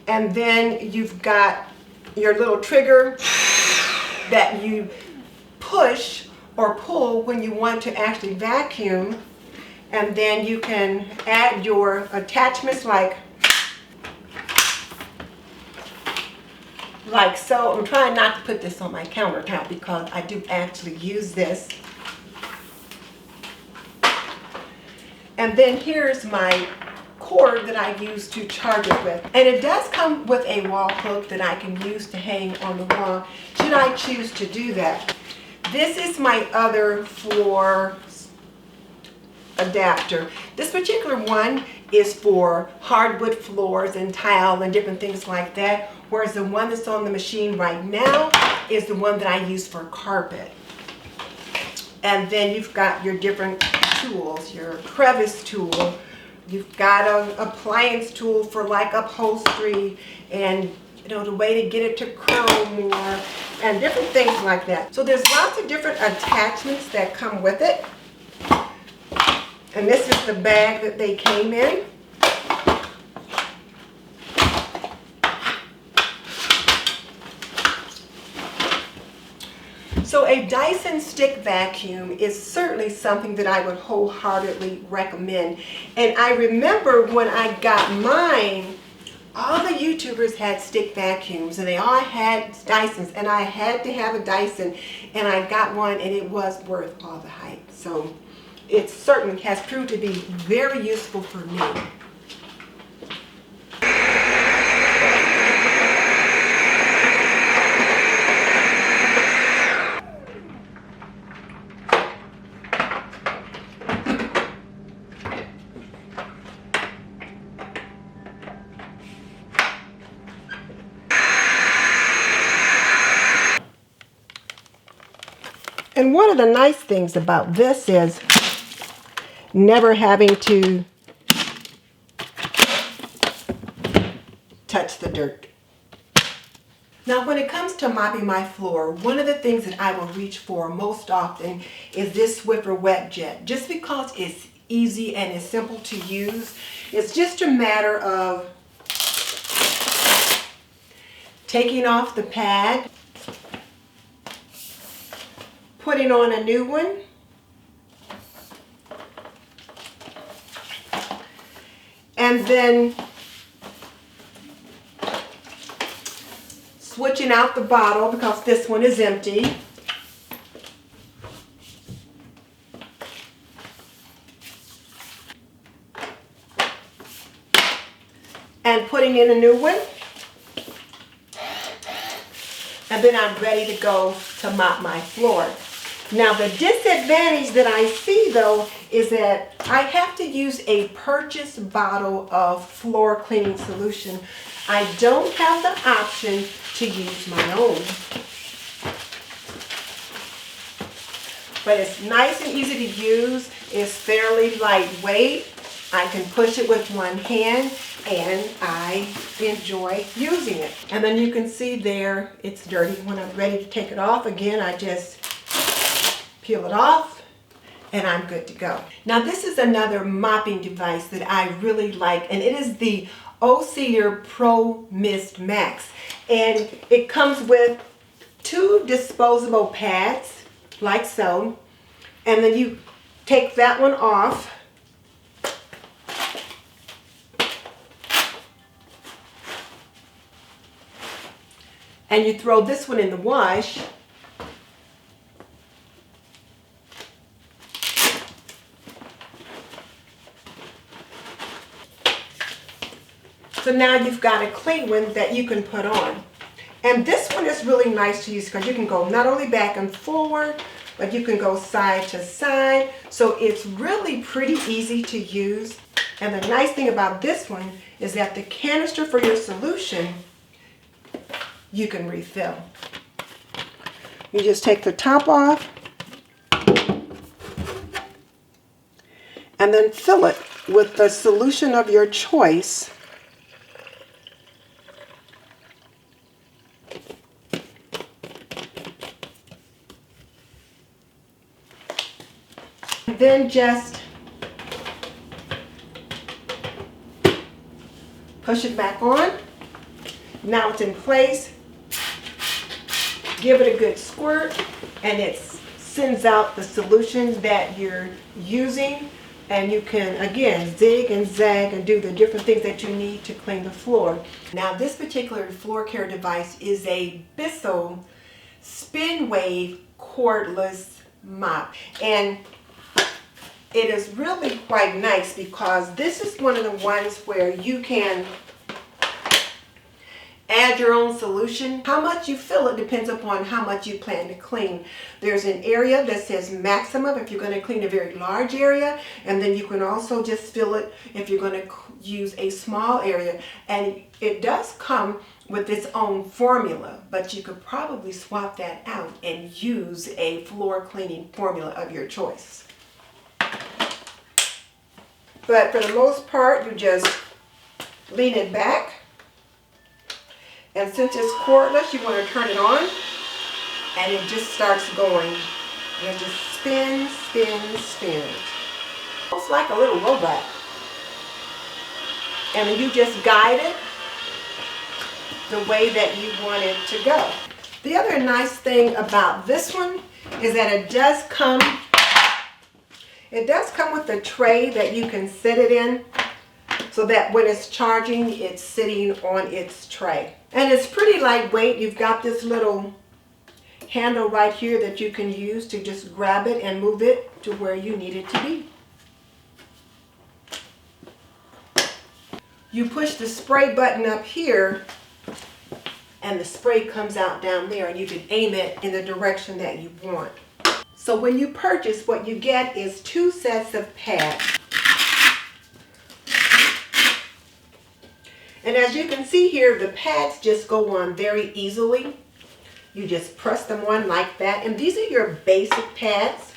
Speaker 1: and then you've got your little trigger that you push or pull when you want to actually vacuum, and then you can add your attachments like so. I'm trying not to put this on my countertop because I do actually use this. And then here's my cord that I use to charge it with. And it does come with a wall hook that I can use to hang on the wall should I choose to do that. This is my other floor adapter. This particular one is for hardwood floors and tile and different things like that, whereas the one that's on the machine right now is the one that I use for carpet. And then you've got your different tools, your crevice tool, you've got an appliance tool for like upholstery, and the way to get it to curl more, and different things like that. So there's lots of different attachments that come with it. And this is the bag that they came in. So a Dyson stick vacuum is certainly something that I would wholeheartedly recommend. And I remember when I got mine, all the YouTubers had stick vacuums and they all had Dysons, and I had to have a Dyson, and I got one and it was worth all the hype. So it certainly has proved to be very useful for me. And one of the nice things about this is never having to touch the dirt. Now when it comes to mopping my floor, one of the things that I will reach for most often is this Swiffer Wet Jet. Just because it's easy and it's simple to use, it's just a matter of taking off the pad, putting on a new one, and then switching out the bottle because this one is empty. And putting in a new one. And then I'm ready to go to mop my floor. Now the disadvantage that I see though is that I have to use a purchased bottle of floor cleaning solution. I don't have the option to use my own. But it's nice and easy to use. It's fairly lightweight. I can push it with one hand and I enjoy using it. And then you can see there it's dirty. When I'm ready to take it off again, I just peel it off and I'm good to go. Now this is another mopping device that I really like, and it is the O'Seer Pro Mist Max. And it comes with 2 disposable pads like so, and then you take that one off and you throw this one in the wash. So now you've got a clean one that you can put on. And this one is really nice to use because you can go not only back and forward, but you can go side to side. So it's really pretty easy to use. And the nice thing about this one is that the canister for your solution, you can refill. You just take the top off and then fill it with the solution of your choice. Then just push it back on. Now it's in place. Give it a good squirt and it sends out the solution that you're using, and you can again zig and zag and do the different things that you need to clean the floor. Now this particular floor care device is a Bissell spin wave cordless mop, and it is really quite nice because this is one of the ones where you can add your own solution. How much you fill it depends upon how much you plan to clean. There's an area that says maximum if you're going to clean a very large area, and then you can also just fill it if you're going to use a small area. And it does come with its own formula, but you could probably swap that out and use a floor cleaning formula of your choice. But for the most part, you just lean it back. And since it's cordless, you want to turn it on. And it just starts going. And it just spins, spins, spins. Almost like a little robot. And then you just guide it the way that you want it to go. The other nice thing about this one is that it does come with a tray that you can sit it in, so that when it's charging, it's sitting on its tray. And it's pretty lightweight. You've got this little handle right here that you can use to just grab it and move it to where you need it to be. You push the spray button up here and the spray comes out down there, and you can aim it in the direction that you want. So when you purchase, what you get is 2 sets of pads. And as you can see here, the pads just go on very easily. You just press them on like that. And these are your basic pads.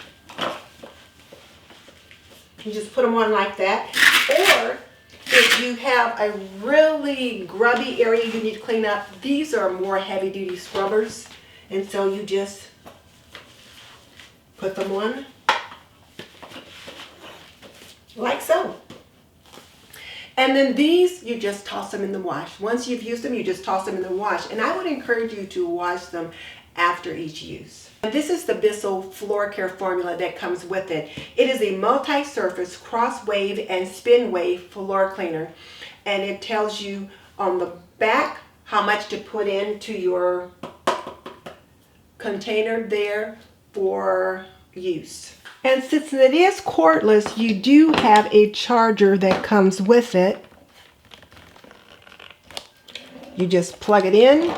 Speaker 1: You just put them on like that. Or if you have a really grubby area you need to clean up, these are more heavy-duty scrubbers. And so you just put them on like so. And then these, you just toss them in the wash. Once you've used them, you just toss them in the wash. And I would encourage you to wash them after each use. And this is the Bissell Floor Care formula that comes with it. It is a multi-surface cross-wave and spin-wave floor cleaner. And it tells you on the back how much to put into your container there for use. And since it is cordless, you do have a charger that comes with it. You just plug it in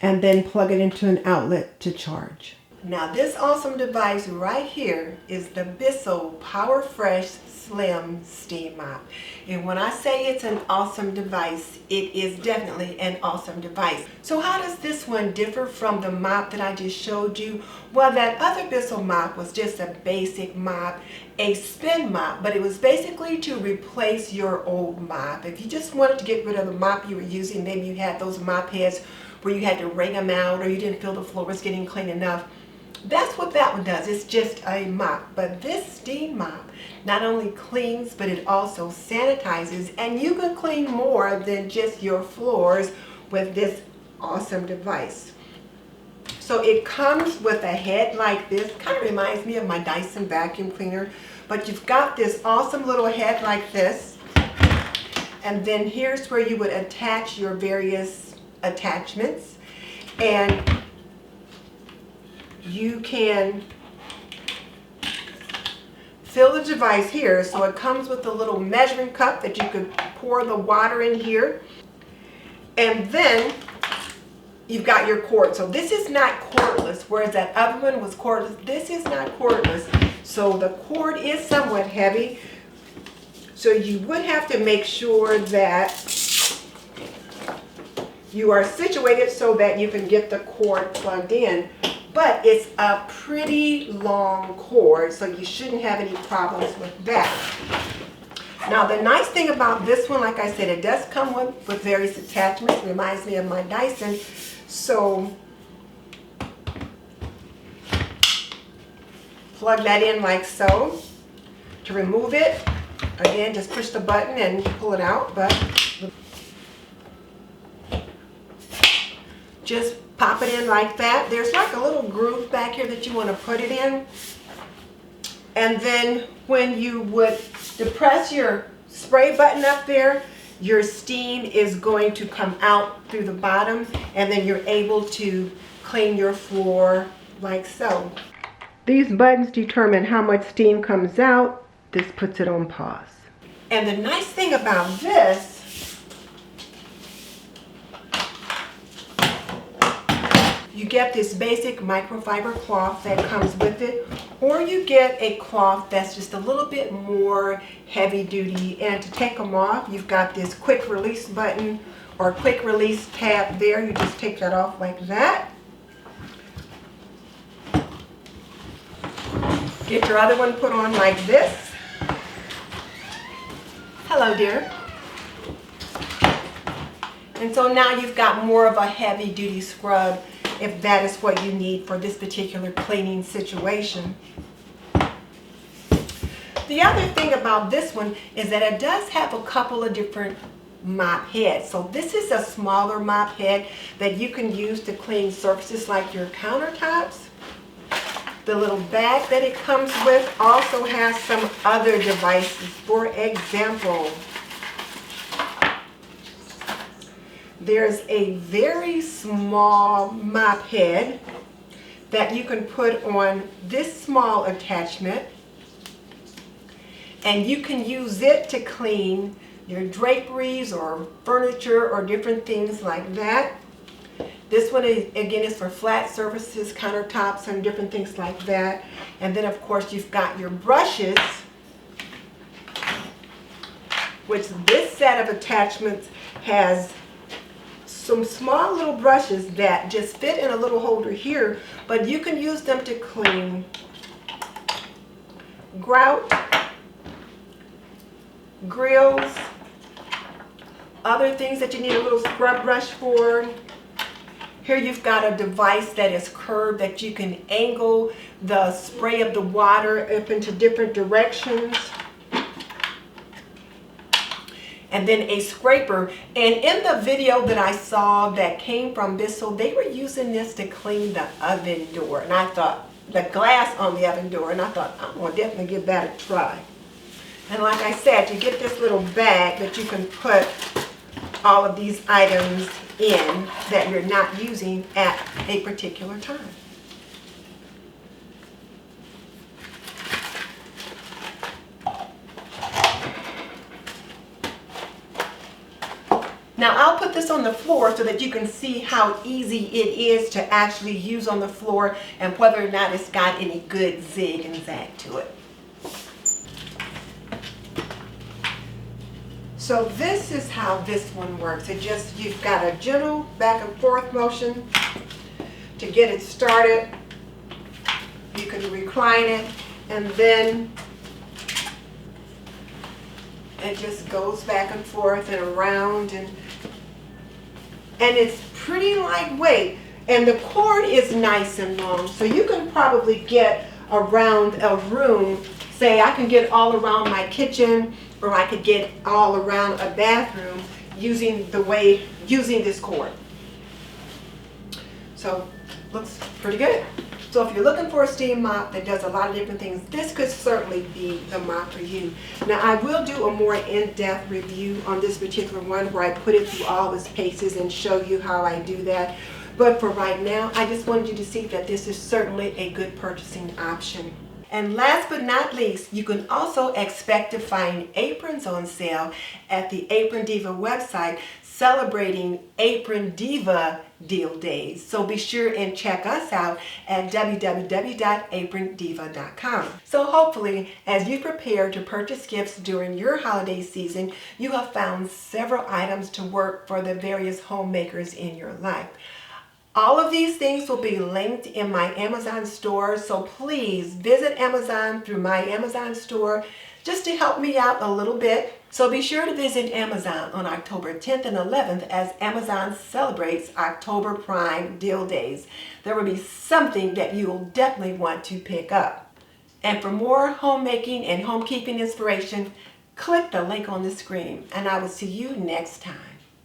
Speaker 1: and then plug it into an outlet to charge. Now this awesome device right here is the Bissell Power Fresh Slim Steam Mop. And when I say it's an awesome device, it is definitely an awesome device. So how does this one differ from the mop that I just showed you? Well, that other Bissell mop was just a basic mop, a spin mop, but it was basically to replace your old mop. If you just wanted to get rid of the mop you were using, maybe you had those mop heads where you had to wring them out or you didn't feel the floor was getting clean enough. That's what that one does. It's just a mop. But this steam mop not only cleans, but it also sanitizes, and you can clean more than just your floors with this awesome device. So it comes with a head like this. Kind of reminds me of my Dyson vacuum cleaner, but you've got this awesome little head like this, and then here's where you would attach your various attachments, and you can fill the device here. So it comes with a little measuring cup that you could pour the water in here, and then you've got your cord. So this is not cordless, whereas that other one was cordless. This is not cordless, so the cord is somewhat heavy, so you would have to make sure that you are situated so that you can get the cord plugged in. But it's a pretty long cord, so you shouldn't have any problems with that. Now the nice thing about this one, like I said, it does come with various attachments. It reminds me of my Dyson. So plug that in like so. To remove it, again, just push the button and pull it out. But just pop it in like that. There's like a little groove back here that you want to put it in. And then when you would depress your spray button up there, your steam is going to come out through the bottom, and then you're able to clean your floor like so. These buttons determine how much steam comes out. This puts it on pause. And the nice thing about this, you get this basic microfiber cloth that comes with it, or you get a cloth that's just a little bit more heavy duty. And to take them off, you've got this quick release button or quick release tab there. You just take that off like that. Get your other one put on like this. Hello, dear. And so now you've got more of a heavy duty scrub, if that is what you need for this particular cleaning situation. The other thing about this one is that it does have a couple of different mop heads. So this is a smaller mop head that you can use to clean surfaces like your countertops. The little bag that it comes with also has some other devices. For example, there's a very small mop head that you can put on this small attachment, and you can use it to clean your draperies or furniture or different things like that. This one is, again, is for flat surfaces, countertops, and different things like that. And then of course you've got your brushes, which this set of attachments has some small little brushes that just fit in a little holder here, but you can use them to clean grout, grills, other things that you need a little scrub brush for. Here you've got a device that is curved that you can angle the spray of the water up into different directions. and then a scraper. And in the video that I saw that came from Bissell, they were using this to clean the oven door. And I thought, the glass on the oven door, and I thought, I'm going to definitely give that a try. And like I said, you get this little bag that you can put all of these items in that you're not using at a particular time. Now I'll put this on the floor so that you can see how easy it is to actually use on the floor and whether or not it's got any good zig and zag to it. So this is how this one works. You've got a gentle back and forth motion to get it started. You can recline it, and then it just goes back and forth and around, and it's pretty lightweight, and the cord is nice and long, so you can probably get around a room. Say I can get all around my kitchen, or I could get all around a bathroom using this cord. So looks pretty good. So if you're looking for a steam mop that does a lot of different things, this could certainly be the mop for you. Now I will do a more in-depth review on this particular one where I put it through all its paces and show you how I do that. But for right now, I just wanted you to see that this is certainly a good purchasing option. And last but not least, you can also expect to find aprons on sale at the Aprondiva website celebrating Aprondiva deal days. So be sure and check us out at www.aprondiva.com. So hopefully, as you prepare to purchase gifts during your holiday season, you have found several items to work for the various homemakers in your life. All of these things will be linked in my Amazon store, so please visit Amazon through my Amazon store just to help me out a little bit. So be sure to visit Amazon on October 10th and 11th as Amazon celebrates October Prime Deal Days. There will be something that you will definitely want to pick up. And for more homemaking and homekeeping inspiration, click the link on the screen, and I will see you next time.